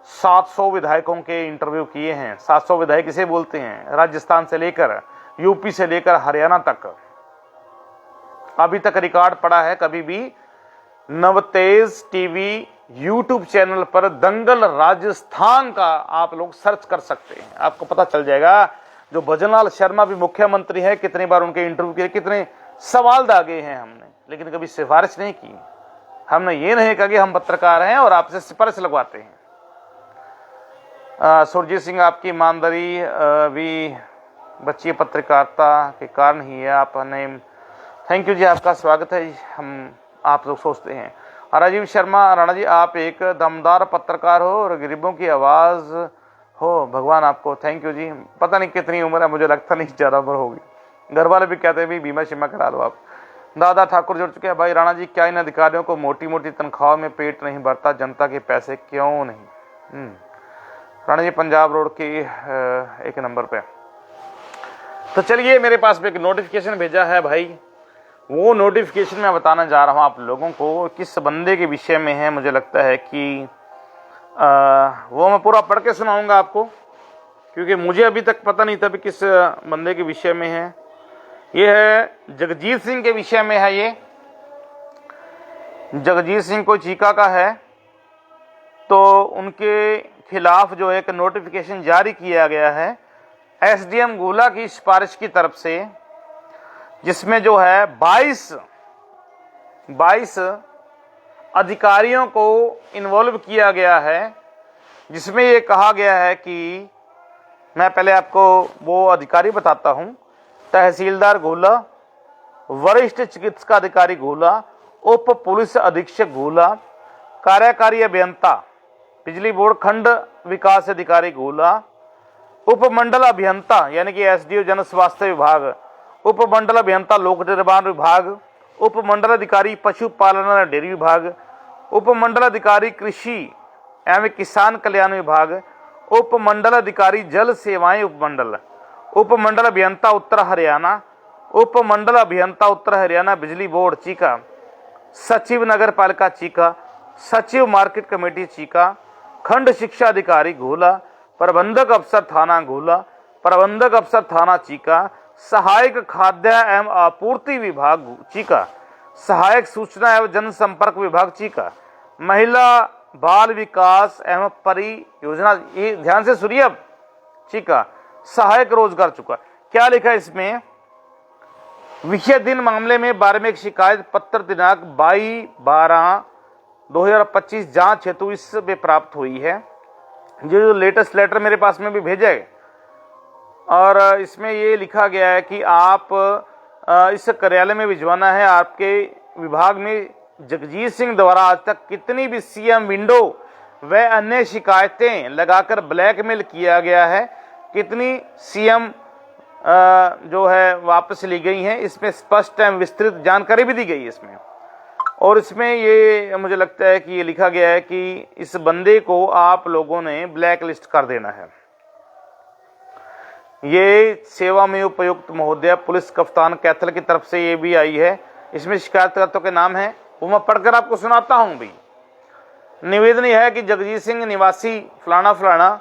700 विधायकों के इंटरव्यू किए हैं। 700 विधायक किसे बोलते हैं? राजस्थान से लेकर यूपी से लेकर हरियाणा तक। अभी तक रिकॉर्ड पड़ा है, कभी भी नवतेज टीवी यूट्यूब चैनल पर दंगल राजस्थान का आप लोग सर्च कर सकते हैं, आपको पता चल जाएगा। जो भजनलाल शर्मा भी मुख्यमंत्री है, कितनी बार उनके इंटरव्यू किए, कितने सवाल दागे हैं हमने, लेकिन कभी सिफारिश नहीं की। हमने ये नहीं कहा कि हम पत्रकार हैं और आपसे सिफारिश लगवाते हैं। सुरजीत सिंह, आपकी ईमानदारी भी बच्ची पत्रकारिता के कारण ही है। आपने, थैंक यू जी, आपका स्वागत है। हम आप लोग सोचते हैं। राजीव शर्मा, राणा जी आप एक दमदार पत्रकार हो और गरीबों की आवाज़ हो, भगवान आपको, थैंक यू जी। पता नहीं कितनी उम्र है, मुझे लगता नहीं ज़्यादा उम्र होगी। घर वाले भी कहते हैं भी बीमा शीमा करा लो आप। दादा ठाकुर जुड़ चुके हैं। भाई राणा जी, क्या इन अधिकारियों को मोटी मोटी तनख्वाह में पेट नहीं भरता? जनता के पैसे क्यों नहीं? राणा जी, पंजाब रोड की 1 नंबर पे। तो चलिए, मेरे पास में एक नोटिफिकेशन भेजा है भाई, वो नोटिफिकेशन मैं बताना जा रहा हूँ आप लोगों को। किस बंदे के विषय में है, मुझे लगता है कि वो मैं पूरा पढ़ के सुनाऊंगा आपको, क्योंकि मुझे अभी तक पता नहीं था भी किस बंदे के विषय में है। ये है जगजीत सिंह के विषय में है। ये जगजीत सिंह को चीका का है, तो उनके खिलाफ जो एक नोटिफिकेशन जारी किया गया है एसडीएम गोला की सिफारिश की तरफ से, जिसमें जो है 22 अधिकारियों को इन्वॉल्व किया गया है, जिसमें ये कहा गया है कि, मैं पहले आपको वो अधिकारी बताता हूं। तहसीलदार गोला, वरिष्ठ चिकित्सा अधिकारी गोला, उप पुलिस अधीक्षक गोला, कार्यकारी अभियंता बिजली बोर्ड खंड विकास अधिकारी गोला, उपमंडल अभियंता यानी कि एसडीओ जन स्वास्थ्य विभाग, उपमंडल अभियंता लोक निर्माण विभाग, उपमंडल अधिकारी पशुपालन और डेयरी विभाग, उपमंडल अधिकारी कृषि एवं किसान कल्याण विभाग, उपमंडल अधिकारी जल सेवाएं उपमंडल, उपमंडल अभियंता उत्तर हरियाणा, उपमंडल अभियंता उत्तर हरियाणा बिजली बोर्ड चीका, सचिव नगर पालिका चीका, सचिव मार्केट कमेटी चीका, खंड शिक्षा अधिकारी घोला, प्रबंधक अफसर थाना घोला, प्रबंधक अफसर थाना चीका, सहायक खाद्य एवं आपूर्ति विभाग चीका, सहायक सूचना एवं जनसंपर्क विभाग चीका, महिला बाल विकास एवं परियोजना, ये ध्यान से सुनिए अब, चीका, सहायक रोजगार चुका। क्या लिखा है इसमें? विषय दिन मामले में 12 में एक शिकायत पत्र दिनांक 22/12/2025 जांच हेतु इसमें प्राप्त हुई है। जो लेटेस्ट लेटर मेरे पास में भी भेजा है और इसमें ये लिखा गया है कि आप इस कार्यालय में भिजवाना है। आपके विभाग में जगजीत सिंह द्वारा आज तक कितनी भी सीएम विंडो व अन्य शिकायतें लगाकर ब्लैकमेल किया गया है, कितनी सीएम जो है वापस ली गई हैं, इसमें स्पष्ट एवं विस्तृत जानकारी भी दी गई है इसमें। और इसमें ये मुझे लगता है कि ये लिखा गया है कि इस बंदे को आप लोगों ने ब्लैक लिस्ट कर देना है। ये सेवा में उपयुक्त महोदय पुलिस कप्तान कैथल की तरफ से ये भी आई है। इसमें शिकायतकर्ताओं के नाम है, वो मैं पढ़कर आपको सुनाता हूं भी। निवेदन यह है कि जगजीत सिंह निवासी फलाना फलाना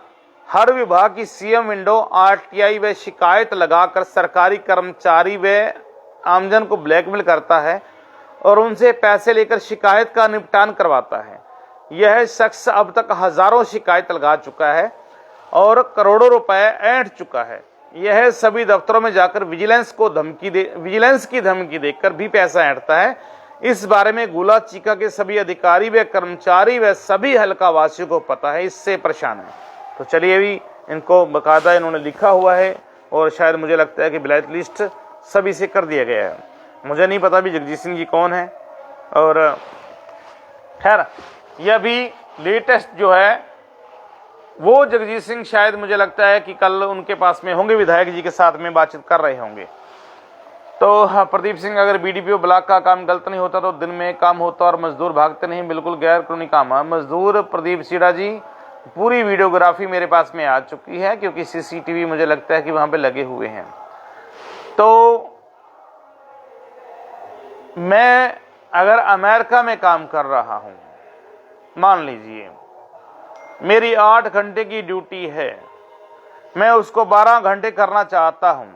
हर विभाग की सीएम विंडो आरटीआई व शिकायत लगाकर सरकारी कर्मचारी व आमजन को ब्लैकमेल करता है और उनसे पैसे लेकर शिकायत का निपटान करवाता है। यह शख्स अब तक हजारों शिकायत लगा चुका है और करोड़ों रुपए ऐंठ चुका है। यह सभी दफ्तरों में जाकर विजिलेंस की धमकी देकर भी पैसा ऐंठता है। इस बारे में गोला चीका के सभी अधिकारी व कर्मचारी व सभी हल्का वासियों को पता है, इससे परेशान है। तो चलिए भी इनको बकायदा इन्होंने लिखा हुआ है और शायद मुझे लगता है कि ब्लैक लिस्ट सभी से कर दिया गया है। मुझे नहीं पता भी जगजीत सिंह जी कौन है। और खैर यह भी लेटेस्ट जो है वो जगजीत सिंह शायद मुझे लगता है कि कल उनके पास में होंगे, विधायक जी के साथ में बातचीत कर रहे होंगे। तो प्रदीप सिंह, अगर बीडीपीओ ब्लॉक का काम गलत नहीं होता तो दिन में काम होता और मजदूर भागते नहीं, बिल्कुल गैर कानूनी काम है। मजदूर प्रदीप सीडा जी, पूरी वीडियोग्राफी मेरे पास में आ चुकी है क्योंकि सीसीटीवी मुझे लगता है कि वहां पे लगे हुए हैं। तो मैं अगर अमेरिका में काम कर रहा हूं, मान लीजिए मेरी 8 घंटे की ड्यूटी है, मैं उसको 12 घंटे करना चाहता हूं,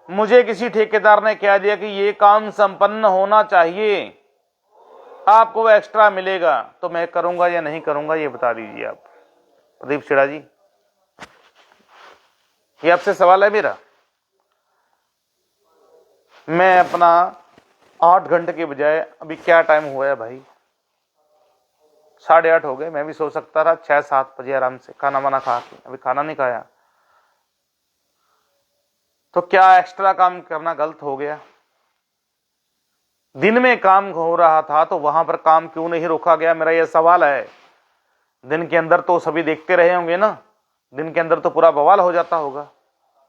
मुझे किसी ठेकेदार ने कह दिया कि ये काम संपन्न होना चाहिए, आपको एक्स्ट्रा मिलेगा, तो मैं करूंगा या नहीं करूंगा, ये बता दीजिए आप प्रदीप सीडा जी। ये आपसे सवाल है मेरा। मैं अपना 8 घंटे के बजाय, अभी क्या टाइम हुआ है भाई, 8:30 हो गए, मैं भी सो सकता था 6-7 बजे आराम से खाना वाना खा के, अभी खाना नहीं खाया। तो क्या एक्स्ट्रा काम करना गलत हो गया? दिन में काम हो रहा था तो वहां पर काम क्यों नहीं रोका गया, मेरा यह सवाल है। दिन के अंदर तो सभी देखते रहे होंगे ना, दिन के अंदर तो पूरा बवाल हो जाता होगा,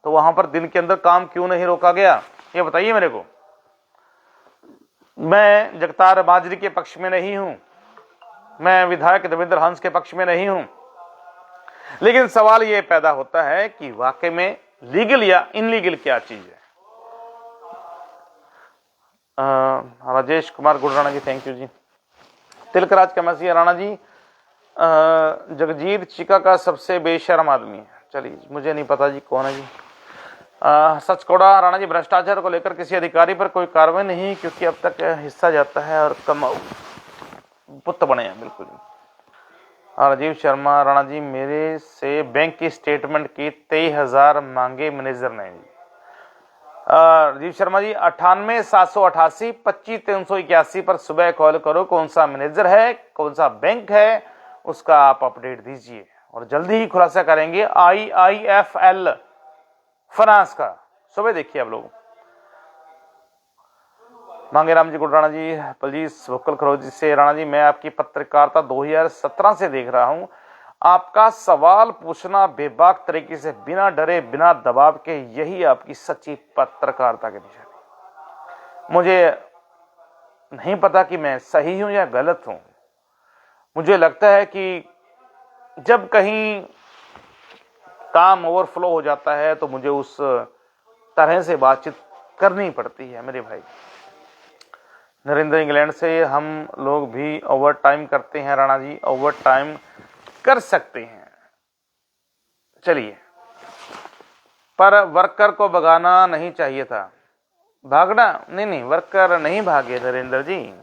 तो वहां पर दिन के अंदर काम क्यों नहीं रोका गया, ये बताइए मेरे को। मैं जगतार माजरी के पक्ष में नहीं हूं, मैं विधायक देवेंद्र हंस के पक्ष में नहीं हूं, लेकिन सवाल यह पैदा होता है कि वाकई में लीगल या इनलीगल क्या चीज है। राजेश कुमार गुड़राणा जी, थैंक यू जी। तिलकराज कमसिया राणा जी, जगजीत चिका का सबसे बेशर्म आदमी है। चलिए, मुझे नहीं पता जी कौन है जी। सचकोड़ा राणा जी, भ्रष्टाचार को लेकर किसी अधिकारी पर कोई कार्रवाई नहीं क्योंकि अब तक हिस्सा जाता है और कम पुत बने हैं, बिल्कुल। राजीव शर्मा राणा जी, मेरे से बैंक की स्टेटमेंट की 23,000 मांगे मैनेजर ने। राजीव शर्मा जी, 98-788 25-381 पर सुबह कॉल करो, कौन सा मैनेजर है, कौन सा बैंक है, उसका आप अपडेट दीजिए और जल्दी ही खुलासा करेंगे। IIFL फाइनेंस का सुबह देखिए आप लोग। मांगे राम जी गुड़राणा जी, पलजीत भुक्कल खरोजी से, राणा जी मैं आपकी पत्रकारिता 2017 से देख रहा हूं, आपका सवाल पूछना बेबाक तरीके से, बिना डरे बिना दबाव के, यही आपकी सच्ची पत्रकारिता की निशानी। मुझे नहीं पता कि मैं सही हूं या गलत हूं, मुझे लगता है कि जब कहीं काम ओवरफ्लो हो जाता है तो मुझे उस तरह से बातचीत करनी पड़ती है मेरे भाई। नरेंद्र इंग्लैंड से हम लोग भी ओवर टाइम करते हैं राणा जी, ओवर टाइम कर सकते हैं। चलिए, पर वर्कर को भगाना नहीं चाहिए था। भागना नहीं, वर्कर नहीं भागे नरेंद्र जी।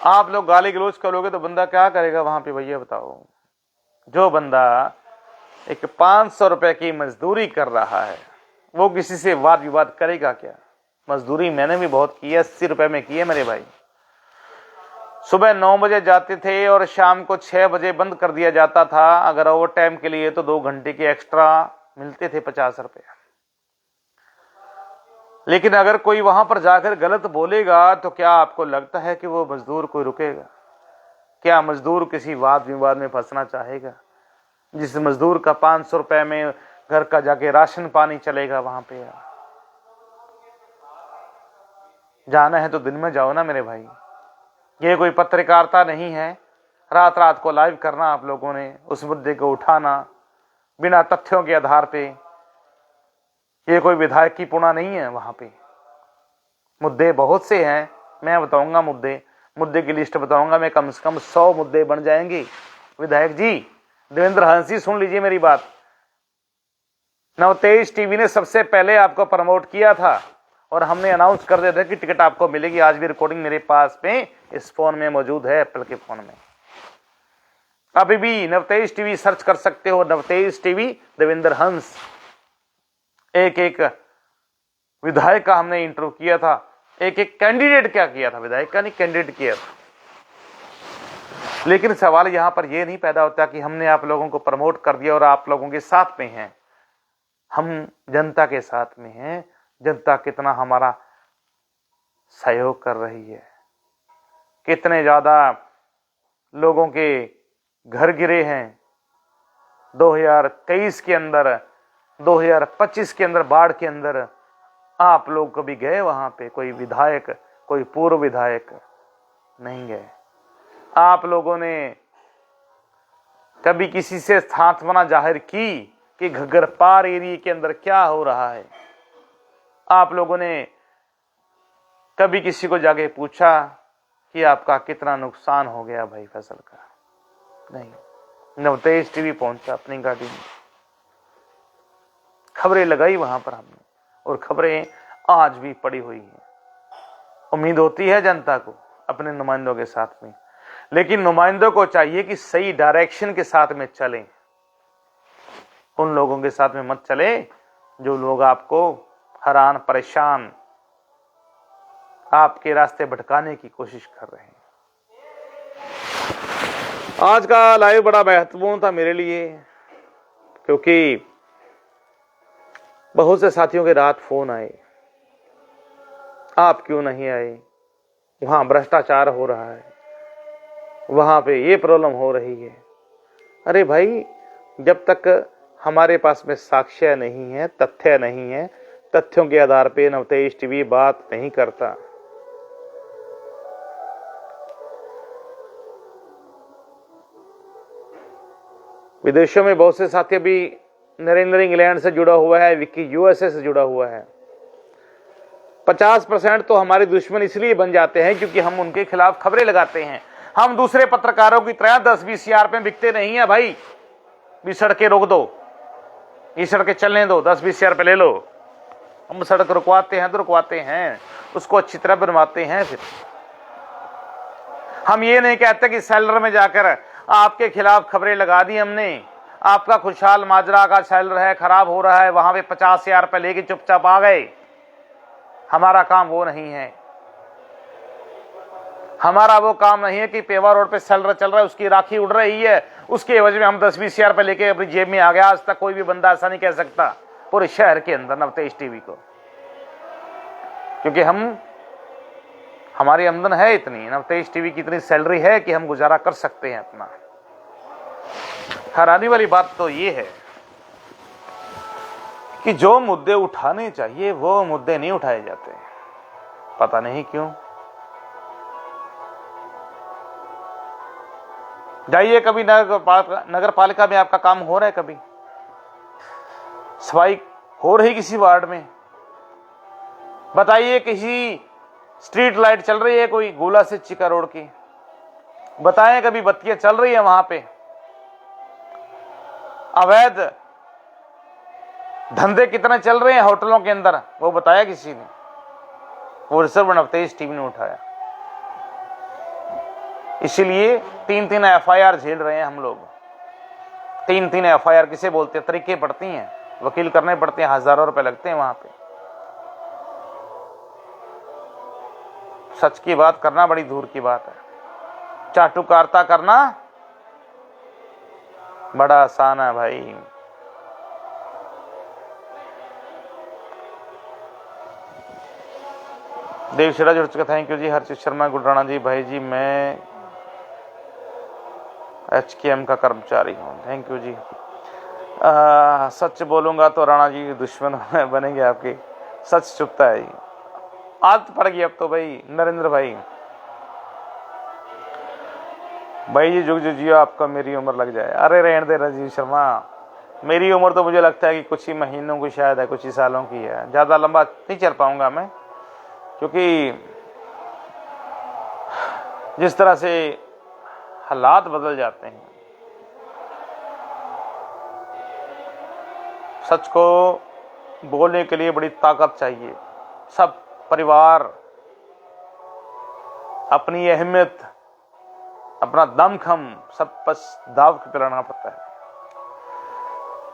आप लोग गाली गलौज करोगे तो बंदा क्या करेगा वहां पे भैया बताओ। जो बंदा एक 500 रुपए की मजदूरी कर रहा है वो किसी से वाद विवाद करेगा क्या। मजदूरी मैंने भी बहुत की है, 80 रुपए में की है मेरे भाई। सुबह 9 बजे जाते थे और शाम को 6 बजे बंद कर दिया जाता था। अगर ओवर टाइम के लिए तो 2 घंटे के एक्स्ट्रा मिलते थे 50 रुपए। लेकिन अगर कोई वहां पर जाकर गलत बोलेगा तो क्या आपको लगता है कि वो मजदूर कोई रुकेगा? क्या मजदूर किसी वाद विवाद में फंसना चाहेगा? जिस मजदूर का 500 रुपए में घर का जाके राशन पानी चलेगा वहां पे। जाना है तो दिन में जाओ ना मेरे भाई। ये कोई पत्रकारिता नहीं है रात रात को लाइव करना आप लोगों ने, उस मुद्दे को उठाना बिना तथ्यों के आधार पे। ये कोई विधायक की पुणा नहीं है। वहां पे मुद्दे बहुत से हैं, मैं बताऊंगा मुद्दे की लिस्ट बताऊंगा मैं। कम से कम 100 मुद्दे बन जाएंगे। विधायक जी देवेंद्र हंसी सुन लीजिए मेरी बात। नवतेज टीवी ने सबसे पहले आपको प्रमोट किया था और हमने अनाउंस कर दिया था कि टिकट आपको मिलेगी। आज भी रिकॉर्डिंग मेरे पास में इस फोन में मौजूद है, एप्पल के फोन में। अभी भी नवतेज टीवी सर्च कर सकते हो, नवतेज टीवी देवेंद्र हंस। एक एक विधायक का हमने इंटरव्यू किया था, एक एक कैंडिडेट क्या किया था, विधायक का नहीं कैंडिडेट किया था। लेकिन सवाल यहां पर यह नहीं पैदा होता कि हमने आप लोगों को प्रमोट कर दिया और आप लोगों के साथ में हैं। हम जनता के साथ में हैं। जनता कितना हमारा सहयोग कर रही है, कितने ज्यादा लोगों के घर गिरे हैं 2023 के अंदर, 2025 के अंदर बाढ़ के अंदर। आप लोग कभी गए वहां पे? कोई विधायक, कोई पूर्व विधायक नहीं गए। आप लोगों ने कभी किसी से सांत्वना जाहिर की कि घग्गर पार एरिया के अंदर क्या हो रहा है? आप लोगों ने कभी किसी को जाके पूछा कि आपका कितना नुकसान हो गया भाई फसल का? नहीं। नवतेज टीवी पहुंचा अपनी गाड़ी में, खबरें लगाई वहां पर हमने, और खबरें आज भी पड़ी हुई हैं। उम्मीद होती है जनता को अपने नुमाइंदों के साथ में, लेकिन नुमाइंदों को चाहिए कि सही डायरेक्शन के साथ में चलें। उन लोगों के साथ में मत चले जो लोग आपको हैरान परेशान, आपके रास्ते भटकाने की कोशिश कर रहे हैं। आज का लाइव बड़ा महत्वपूर्ण था मेरे लिए, क्योंकि बहुत से साथियों के रात फोन आए, आप क्यों नहीं आए? वहां भ्रष्टाचार हो रहा है, वहां पे ये प्रॉब्लम हो रही है। अरे भाई, जब तक हमारे पास में साक्ष्य नहीं है, तथ्य नहीं है, तथ्यों के आधार पे नवतेज टीवी बात नहीं करता। विदेशों में बहुत से साथी भी, नरेंद्र इंग्लैंड से जुड़ा हुआ है, विक्की यूएसए से जुड़ा हुआ है। 50% तो हमारे दुश्मन इसलिए बन जाते हैं क्योंकि हम उनके खिलाफ खबरें लगाते हैं। हम दूसरे पत्रकारों की तरह 10-20 हजार पे बिकते नहीं है भाई। भी सड़कें रोक दो, ये सड़कें चलने दो, 10-20 हजार पे ले लो। हम सड़क रुकवाते हैं तो रुकवाते हैं, उसको अच्छी तरह बनवाते हैं। फिर हम ये नहीं कहते कि सेलर में जाकर आपके खिलाफ खबरें लगा दी हमने, आपका खुशहाल माजरा का सेलर है, खराब हो रहा है, वहां पे 50 हजार पे लेके चुपचाप आ गए। हमारा काम वो नहीं है। हमारा वो काम नहीं है कि पेवा रोड पे सेलर चल रहा है, उसकी राखी उड़ रही है, उसके एवज में हम 10-20 हजार पे लेके अपनी जेब में आ गया। आज तक कोई भी बंदा ऐसा नहीं कह सकता पूरे शहर के अंदर नवतेज टीवी को, क्योंकि हमारी आमदन है इतनी, नवतेज टीवी की इतनी सैलरी है कि हम गुजारा कर सकते हैं अपना। हैरानी वाली बात तो ये है कि जो मुद्दे उठाने चाहिए वो मुद्दे नहीं उठाए जाते, पता नहीं क्यों। जाइए कभी नगर पालिका में, आपका काम हो रहा है, कभी सफाई हो रही किसी वार्ड में? बताइए किसी स्ट्रीट लाइट चल रही है कोई गोला से चिका रोड की? बताएं कभी बत्तियां चल रही है वहां पे? अवैध धंधे कितने चल रहे हैं होटलों के अंदर, वो बताया किसी ने? वो रिजर्व नवतेज टीवी ने उठाया। इसीलिए 3-3 FIR झेल रहे हैं हम लोग। 3-3 FIR किसे बोलते हैं? तरीके पड़ती हैं, वकील करने पड़ते हैं, हजारों रुपए लगते हैं वहां पे। सच की बात करना बड़ी दूर की बात है, चाटुकारिता करना बड़ा आसान है भाई। देव शिरा जुड़ चुका, thank you ji. Harshit Sharma, good Rana ji, भाई जी मैं HKM का कर्मचारी हूँ, थैंक यू जी। सच बोलूंगा तो राणा जी दुश्मन बनेंगे आपके, सच चुपता है। आदत पड़ गई अब तो भाई। नरेंद्र भाई, भाई जी जुग जियो, आपका मेरी उम्र लग जाए। अरे रहने दे राजीव शर्मा, मेरी उम्र तो मुझे लगता है कि कुछ ही महीनों की शायद है, कुछ ही सालों की है, ज्यादा लंबा नहीं चल पाऊंगा मैं, क्योंकि जिस तरह से हालात बदल जाते हैं। सच को बोलने के लिए बड़ी ताकत चाहिए। सब परिवार अपनी अहमियत, अपना दमखम सब बस दाव पे पिलाना पड़ता है।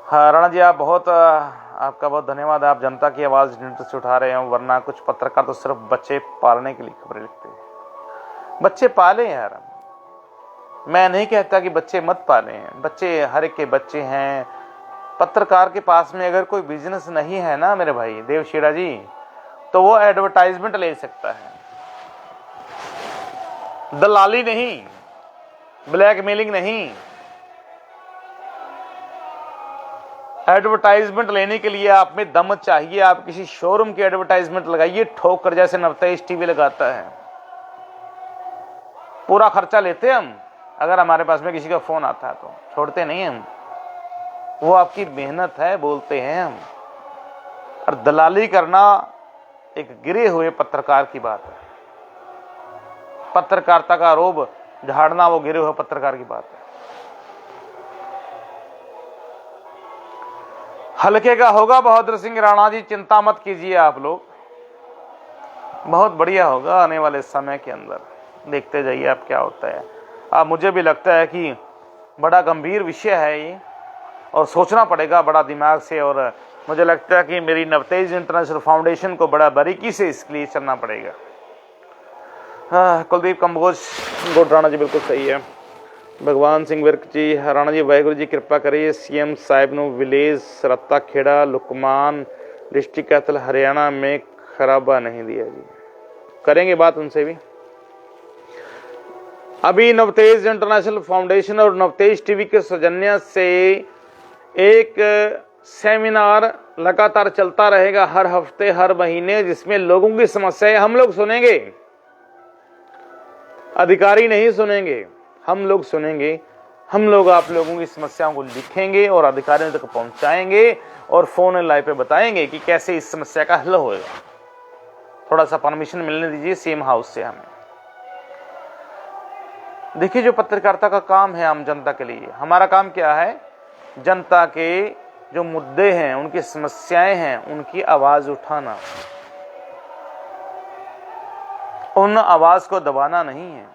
हाँ राणा जी, आप आपका बहुत धन्यवाद। आप जनता की आवाज से उठा रहे हो, वरना कुछ पत्रकार तो सिर्फ बच्चे पालने के लिए खबरें लिखते हैं। बच्चे पाले यार, मैं नहीं कहता कि बच्चे मत पाले हैं, बच्चे हर एक के बच्चे हैं। पत्रकार के पास में अगर कोई बिजनेस नहीं है ना मेरे भाई देवशीरा जी, तो वो एडवर्टाइजमेंट ले सकता है, दलाली नहीं, ब्लैकमेलिंग नहीं। एडवर्टाइजमेंट लेने के लिए आप में दम चाहिए। आप किसी शोरूम की एडवर्टाइजमेंट लगाइए ठोक कर, जैसे नवतेज टीवी लगाता है। पूरा खर्चा लेते हम, अगर हमारे पास में किसी का फोन आता है तो छोड़ते नहीं हम। वो आपकी मेहनत है, बोलते हैं हम। और दलाली करना एक गिरे हुए पत्रकार की बात है। पत्रकारिता का रोब झाड़ना वो गिरे हुए पत्रकार की बात है। हल्के का होगा बहादुर सिंह राणा जी, चिंता मत कीजिए आप लोग, बहुत बढ़िया होगा आने वाले समय के अंदर। देखते जाइए आप क्या होता है। अब मुझे भी लगता है कि बड़ा गंभीर विषय है ये, और सोचना पड़ेगा बड़ा दिमाग से। और मुझे लगता है कि मेरी नवतेज इंटरनेशनल फाउंडेशन को बड़ा बारीकी से इसके लिए चलना पड़ेगा। कुलदीप कंबोज, गुड राणा जी, बिल्कुल सही है। भगवान सिंह विर्क जी, राणा जी वाहिगुरु जी कृपा करिए CM साहिब नु विलेज सरत्ता खेड़ा लुकमान डिस्ट्रिक्ट कैथल हरियाणा में खराबा नहीं दिया जी। करेंगे बात उनसे भी। अभी नवतेज इंटरनेशनल फाउंडेशन और नवतेज टीवी के सौजन्य से एक सेमिनार लगातार चलता रहेगा, हर हफ्ते हर महीने, जिसमें लोगों की समस्याएं हम लोग सुनेंगे। अधिकारी नहीं सुनेंगे, हम लोग सुनेंगे। हम लोग आप लोगों की समस्याओं को लिखेंगे और अधिकारियों तक पहुंचाएंगे, और फोन लाइव पे बताएंगे कि कैसे इस समस्या का हल होएगा। थोड़ा सा परमिशन मिलने दीजिए CM हाउस से हमें। देखिए, जो पत्रकारिता का काम है आम जनता के लिए, हमारा काम क्या है? जनता के जो मुद्दे हैं, उनकी समस्याएं हैं, उनकी आवाज उठाना, उन आवाज को दबाना नहीं है।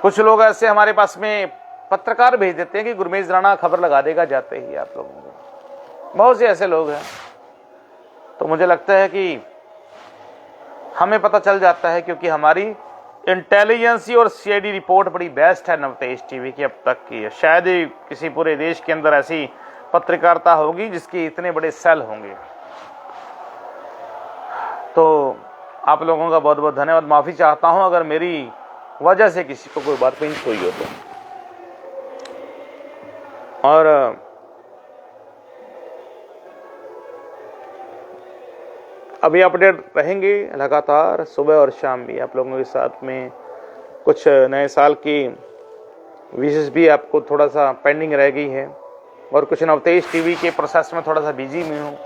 कुछ लोग ऐसे हमारे पास में पत्रकार भेज देते हैं कि गुरमेज राणा खबर लगा देगा जाते ही आप लोगों को। बहुत से ऐसे लोग हैं। तो मुझे लगता है कि हमें पता चल जाता है, क्योंकि हमारी इंटेलिजेंसी और CID रिपोर्ट बड़ी बेस्ट है नवतेज टीवी की अब तक की। शायद ही किसी पूरे देश के अंदर ऐसी पत्रकारिता होगी जिसके इतने बड़े सेल होंगे। तो आप लोगों का बहुत बहुत धन्यवाद। माफी चाहता हूं अगर मेरी वजह से किसी को कोई बात पिंच हुई हो तो। और अभी अपडेट रहेंगे लगातार, सुबह और शाम भी आप लोगों के साथ में। कुछ नए साल की विशेष भी आपको थोड़ा सा पेंडिंग रह गई है, और कुछ नवतेज टीवी के प्रोसेस में थोड़ा सा बिजी में हूँ,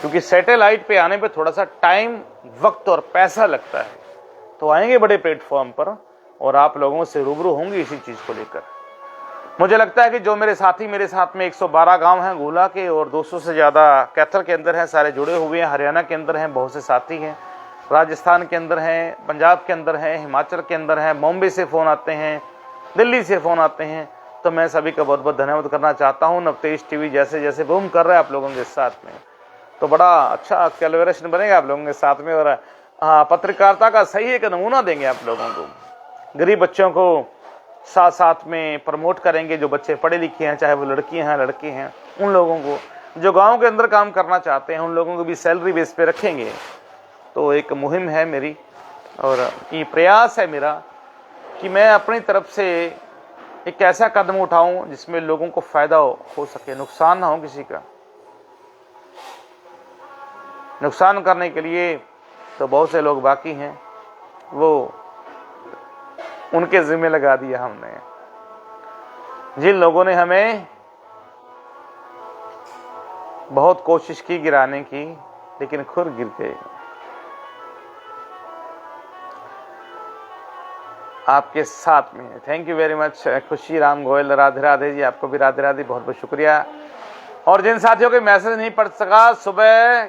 क्योंकि सैटेलाइट पे आने पे थोड़ा सा टाइम, वक्त और पैसा लगता है। तो आएंगे बड़े प्लेटफॉर्म पर और आप लोगों से रूबरू होंगे इसी चीज़ को लेकर। मुझे लगता है कि जो मेरे साथी मेरे साथ में 112 गांव हैं गोला के, और 200 से ज़्यादा कैथल के अंदर हैं, सारे जुड़े हुए हैं। हरियाणा के अंदर हैं, बहुत से साथी हैं, राजस्थान के अंदर हैं, पंजाब के अंदर हैं, हिमाचल के अंदर हैं, बॉम्बे से फ़ोन आते हैं, दिल्ली से फ़ोन आते हैं। तो मैं सभी का बहुत बहुत धन्यवाद करना चाहता हूँ। नवतेज टीवी जैसे जैसे बूम कर रहा है आप लोगों के साथ में, तो बड़ा अच्छा कोलैबोरेशन बनेगा आप लोगों के साथ में, और पत्रकारिता का सही एक नमूना देंगे आप लोगों को। गरीब बच्चों को साथ साथ में प्रमोट करेंगे, जो बच्चे पढ़े लिखे हैं, चाहे वो लड़कियां हैं लड़के हैं, उन लोगों को जो गांव के अंदर काम करना चाहते हैं उन लोगों को भी सैलरी बेस पे रखेंगे। तो एक मुहिम है मेरी, और ये प्रयास है मेरा कि मैं अपनी तरफ से एक ऐसा कदम उठाऊं जिसमें लोगों को फायदा हो सके, नुकसान ना हो किसी का। नुकसान करने के लिए तो बहुत से लोग बाकी हैं, वो उनके जिम्मे लगा दिया हमने। जिन लोगों ने हमें बहुत कोशिश की गिराने की, लेकिन खुद गिर गए। आपके साथ में थैंक यू वेरी मच खुशी राम गोयल, राधे राधे जी, आपको भी राधे राधे, बहुत बहुत शुक्रिया। और जिन साथियों के मैसेज नहीं पढ़ सका, सुबह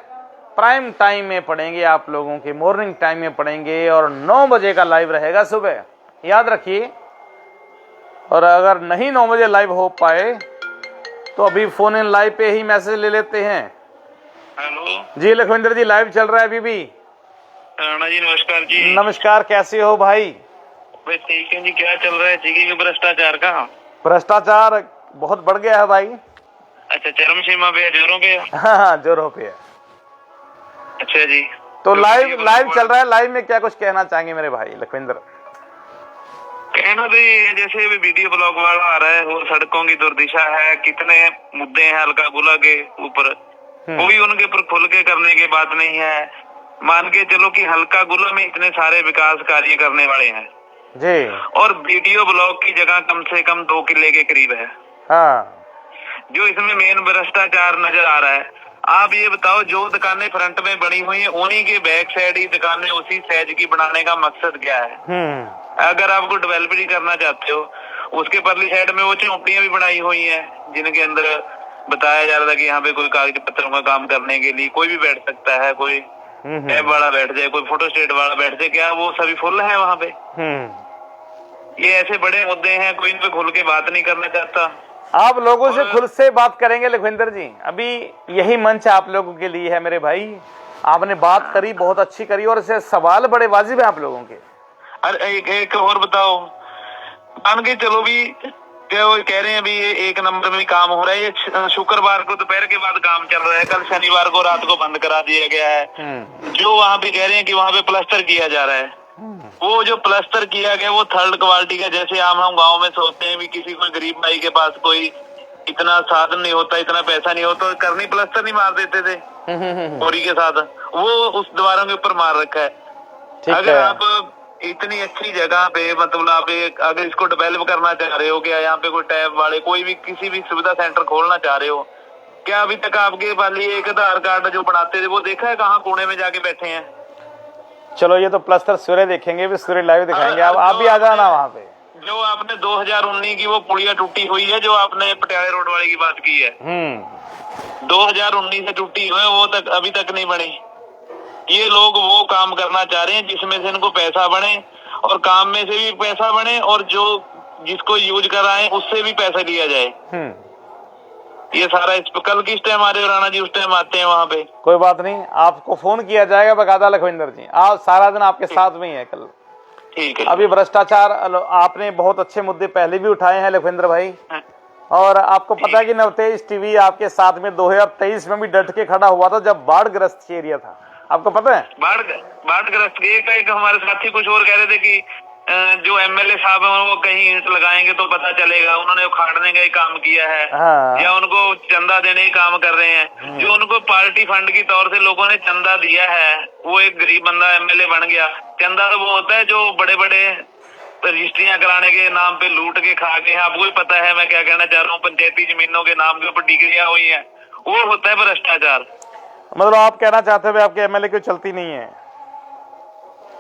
प्राइम टाइम में पढ़ेंगे, आप लोगों के मॉर्निंग टाइम में पढ़ेंगे, और 9 बजे का लाइव रहेगा सुबह, याद रखिए। और अगर नहीं 9 बजे लाइव हो पाए तो अभी फोन इन लाइव पे ही मैसेज ले लेते हैं। हेलो जी लखविंदर जी, लाइव चल रहा है अभी भी। राणा जी नमस्कार जी। नमस्कार, कैसे हो भाई? भाई ठीक है जी, क्या चल रहा है जिंदगी में भ्रष्टाचार का? भ्रष्टाचार बहुत बढ़ गया है भाई। अच्छा, चरम सीमा पे है, जोरों पे है? हाँ, जोरों पे है। अच्छा जी, तो लाइव चल रहा है, लाइव में क्या कुछ कहना चाहेंगे मेरे भाई लखविंदर? कहना तो ये, जैसे भी वीडियो ब्लॉग वाला आ रहा है, और सड़कों की दुर्दिशा है, कितने मुद्दे हैं हल्का गुला के ऊपर, कोई उनके ऊपर खुल के करने की बात नहीं है। मान के चलो कि हल्का गुला में इतने सारे विकास कार्य करने वाले हैं जी, और वीडियो ब्लॉग की जगह कम से कम 2 किले के करीब है। हाँ, जो इसमें मेन भ्रष्टाचार नजर आ रहा है। आप ये बताओ, जो दुकानें फ्रंट में बनी हुई हैं, उन्हीं के बैक साइड ही दुकानें उसी साइज की बनाने का मकसद क्या है? अगर आपको डेवलप करना चाहते हो, उसके परली साइड में वो झोपड़ियां भी बनाई हुई हैं, जिनके अंदर बताया जा रहा था कि यहाँ पे कोई कागज पत्रों का काम करने के लिए कोई भी बैठ सकता है, कोई टैब वाला बैठ जाए, कोई फोटो स्टेट वाला बैठ जाए, क्या वो सभी फुल है वहाँ पे? ये ऐसे बड़े मुद्दे हैं, कोई इन पे खुल के बात नहीं करना चाहता। आप लोगों से खुद से बात करेंगे लखविंदर जी, अभी यही मंच आप लोगों के लिए है मेरे भाई। आपने बात करी, बहुत अच्छी करी, और इसे सवाल बड़े वाजिब है आप लोगों के। अरे एक और बताओ, मान के चलो भी, क्या वो कह रहे हैं अभी ये 1 नंबर में काम हो रहा है, ये शुक्रवार को दोपहर के बाद काम चल रहा है, कल शनिवार को रात को बंद करा दिया गया है। जो वहाँ पे कह रहे हैं कि वहाँ पे प्लास्टर किया जा रहा है, वो जो प्लास्टर किया गया वो 3rd क्वालिटी का। जैसे हम गाँव में सोचते हैं भी किसी कोई गरीब भाई के पास कोई इतना साधन नहीं होता, इतना पैसा नहीं होता, करनी प्लास्टर नहीं मार देते थे बोरी के साथ, वो उस दीवारों के ऊपर मार रखा है। अगर आप इतनी अच्छी जगह पे, मतलब आप अगर इसको डेवलप करना चाह रहे हो, क्या यहाँ पे कोई टैब वाले कोई भी किसी भी सुविधा सेंटर खोलना चाह रहे हो, क्या अभी तक आपके वाली एक आधार कार्ड जो बनाते थे वो देखा है कहाँ कोने में जाके बैठे हैं? चलो ये तो प्लस्तर सूर्य देखेंगे, भी सूर्य लाइव दिखाएंगे, आप भी आ जाना वहाँ पे। जो आपने 2019 की वो पुलिया टूटी हुई है, जो आपने पटियाला रोड वाले की बात की है, 2019 से टूटी हुई है, वो तक अभी तक नहीं बनी। ये लोग वो काम करना चाह रहे हैं जिसमें से इनको पैसा बने, और काम में से भी पैसा बने, और जो जिसको यूज कराए उससे भी पैसा लिया जाए। ये सारा कल किस टाइम आ रहे हो राणा जी? उस टाइम आते हैं वहाँ पे। कोई बात नहीं, आपको फोन किया जाएगा बकायदा लखविंदर जी, आप सारा दिन आपके साथ में ही है कल। ठीक है। अभी भ्रष्टाचार आपने बहुत अच्छे मुद्दे पहले भी उठाए हैं लखविंदर भाई, और आपको पता है कि नवतेज टीवी आपके साथ में 2023 में भी डट के खड़ा हुआ था जब बाढ़ ग्रस्त एरिया था, आपको पता है? बाढ़ ग्रस्त एक हमारे साथी कुछ और कह रहे थे कि जो एमएलए साहब हैं वो कहीं ईंट लगाएंगे तो पता चलेगा उन्होंने उखाड़ने का ही काम किया है। हाँ। या उनको चंदा देने का काम कर रहे हैं। जो उनको पार्टी फंड की तौर से लोगों ने चंदा दिया है, वो एक गरीब बंदा एमएलए बन गया। चंदा तो वो होता है जो बड़े बड़े रजिस्ट्रियां कराने के नाम पे लूट के खा के, आपको भी पता है मैं क्या कहना चाह रहा हूँ, पंचायती जमीनों के नाम के ऊपर डिग्रियां हुई हैं, वो होता है भ्रष्टाचार। मतलब आप कहना चाहते हो आपके एमएलए की चलती नहीं है?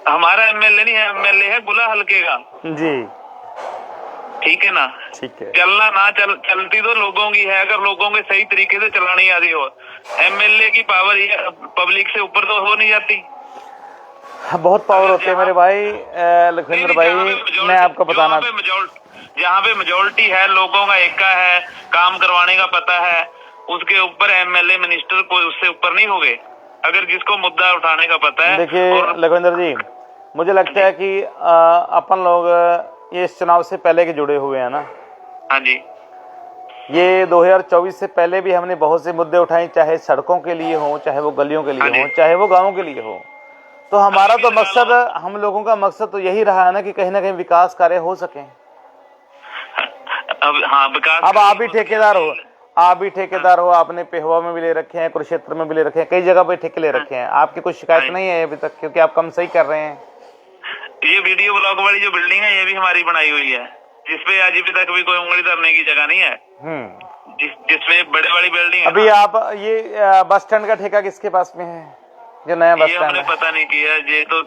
हमारा एमएलए नहीं है, एमएलए है गुला हल्के का जी, ठीक है ना। ठीक है। चलना ना चलती तो लोगों की है, अगर लोगों के सही तरीके से चलानी आ रही हो। एमएलए की पावर पब्लिक से ऊपर तो हो नहीं जाती। बहुत पावर होते हैं मेरे भाई लखविंद्र भाई, मैं आपको बताना, जहाँ पे मेजोरिटी है, लोगों का एका है, काम करवाने का पता है, उसके ऊपर एमएलए मिनिस्टर कोई उससे ऊपर नहीं होंगे, अगर जिसको मुद्दा उठाने का पता है। देखिए लखविंद्र जी, मुझे लगता है कि अपन लोग ये इस चुनाव से पहले के जुड़े हुए हैं ना। हाँ जी। ये 2024 से पहले भी हमने बहुत से मुद्दे उठाए, चाहे सड़कों के लिए हो, चाहे वो गलियों के लिए हो, चाहे वो गाँवों के लिए हो। तो हमारा तो मकसद, हम लोगों का मकसद तो यही रहा है ना कि कहीं ना कहीं विकास कार्य हो सके। अब हाँ, विकास, अब आप भी ठेकेदार हो, आप भी ठेकेदार हो, आपने पेहवा में भी ले रखे हैं, कुरुक्षेत्र में भी ले रखे हैं, कई जगह पे ठेके ले रखे हैं, आपकी कुछ शिकायत नहीं है अभी तक, क्योंकि आप काम सही कर रहे हैं। ये वीडियो ब्लॉग वाली जो बिल्डिंग है ये भी हमारी बनाई हुई है, जिसपे आज अभी तक भी कोई उंगली धरने की जगह नहीं है, जिसमें बड़े बड़ी बिल्डिंग है। अभी आप ये बस स्टैंड का ठेका किसके पास में है, जो नया बस स्टैंड है? पता नहीं किया, ये तो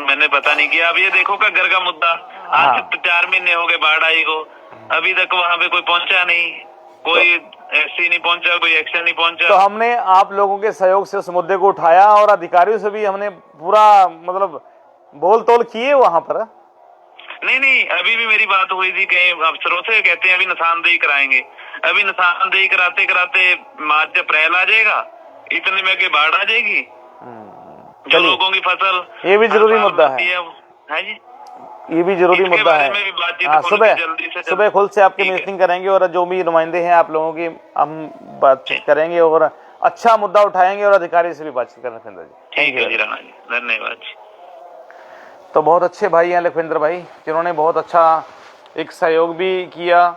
मैंने पता नहीं किया। अब ये देखो का घर का मुद्दा, आज तो 4 महीने हो गए बाढ़ आई को, अभी तक वहाँ पे कोई पहुंचा नहीं, कोई एससी नहीं पहुंचा, कोई एक्शन नहीं पहुंचा। तो हमने आप लोगों के सहयोग से उस मुद्दे को उठाया और अधिकारियों से भी हमने पूरा मतलब बोल तोल किए वहां पर। नहीं, अभी भी मेरी बात हुई थी कई अफसरों से, कहते हैं अभी निशानदेही कराएंगे। अभी निशानदेही कराते कराते मार्च अप्रैल आ जाएगा, इतने में के बाढ़ आ जाएगी, जो लोगों की फसल। ये भी जरूरी मुद्दा है जी, ये भी जरूरी मुद्दा है। हाँ, सुबह खुल से आपकी मीटिंग करेंगे और जो भी नुमाइंदे हैं आप लोगों की हम बातचीत करेंगे और अच्छा मुद्दा उठाएंगे और अधिकारी से भी बातचीत करेंगे। लखविंद्र जी, ठीक है जी, राणा जी, धन्यवाद जी। तो बहुत अच्छे भाई हैं लखविंद्र भाई, जिन्होंने बहुत अच्छा एक सहयोग भी किया।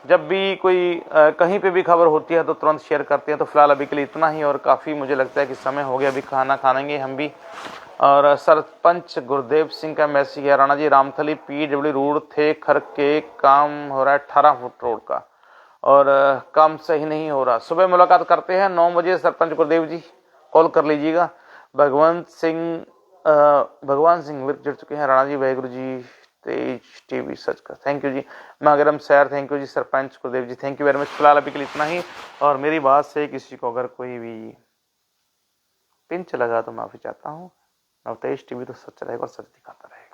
जब भी कोई कहीं पे भी खबर होती है तो तुरंत शेयर करते हैं। तो फिलहाल अभी के लिए इतना ही, और काफ़ी मुझे लगता है कि समय हो गया, अभी खाना खाएंगे हम भी। और सरपंच गुरदेव सिंह का मैसेज है, राणा जी रामथली PW रोड थे खर के काम हो रहा है 18 फुट रोड का, और काम सही नहीं हो रहा। सुबह मुलाकात करते हैं 9 बजे, सरपंच गुरदेव जी कॉल कर लीजिएगा। भगवान सिंह जुड़ चुके हैं, राणा जी वाहिगुरु जी तेज TV सर्च कर, थैंक यू जी। मागरम सैर, thank you ji. Sarpanch Gurdev ji, thank you very much. फिलहाल अभी के लिए इतना ही, और मेरी बात से किसी को अगर कोई भी पिंच लगा तो माफी चाहता हूँ। तेज TV तो सच रहेगा और सच दिखाता रहेगा।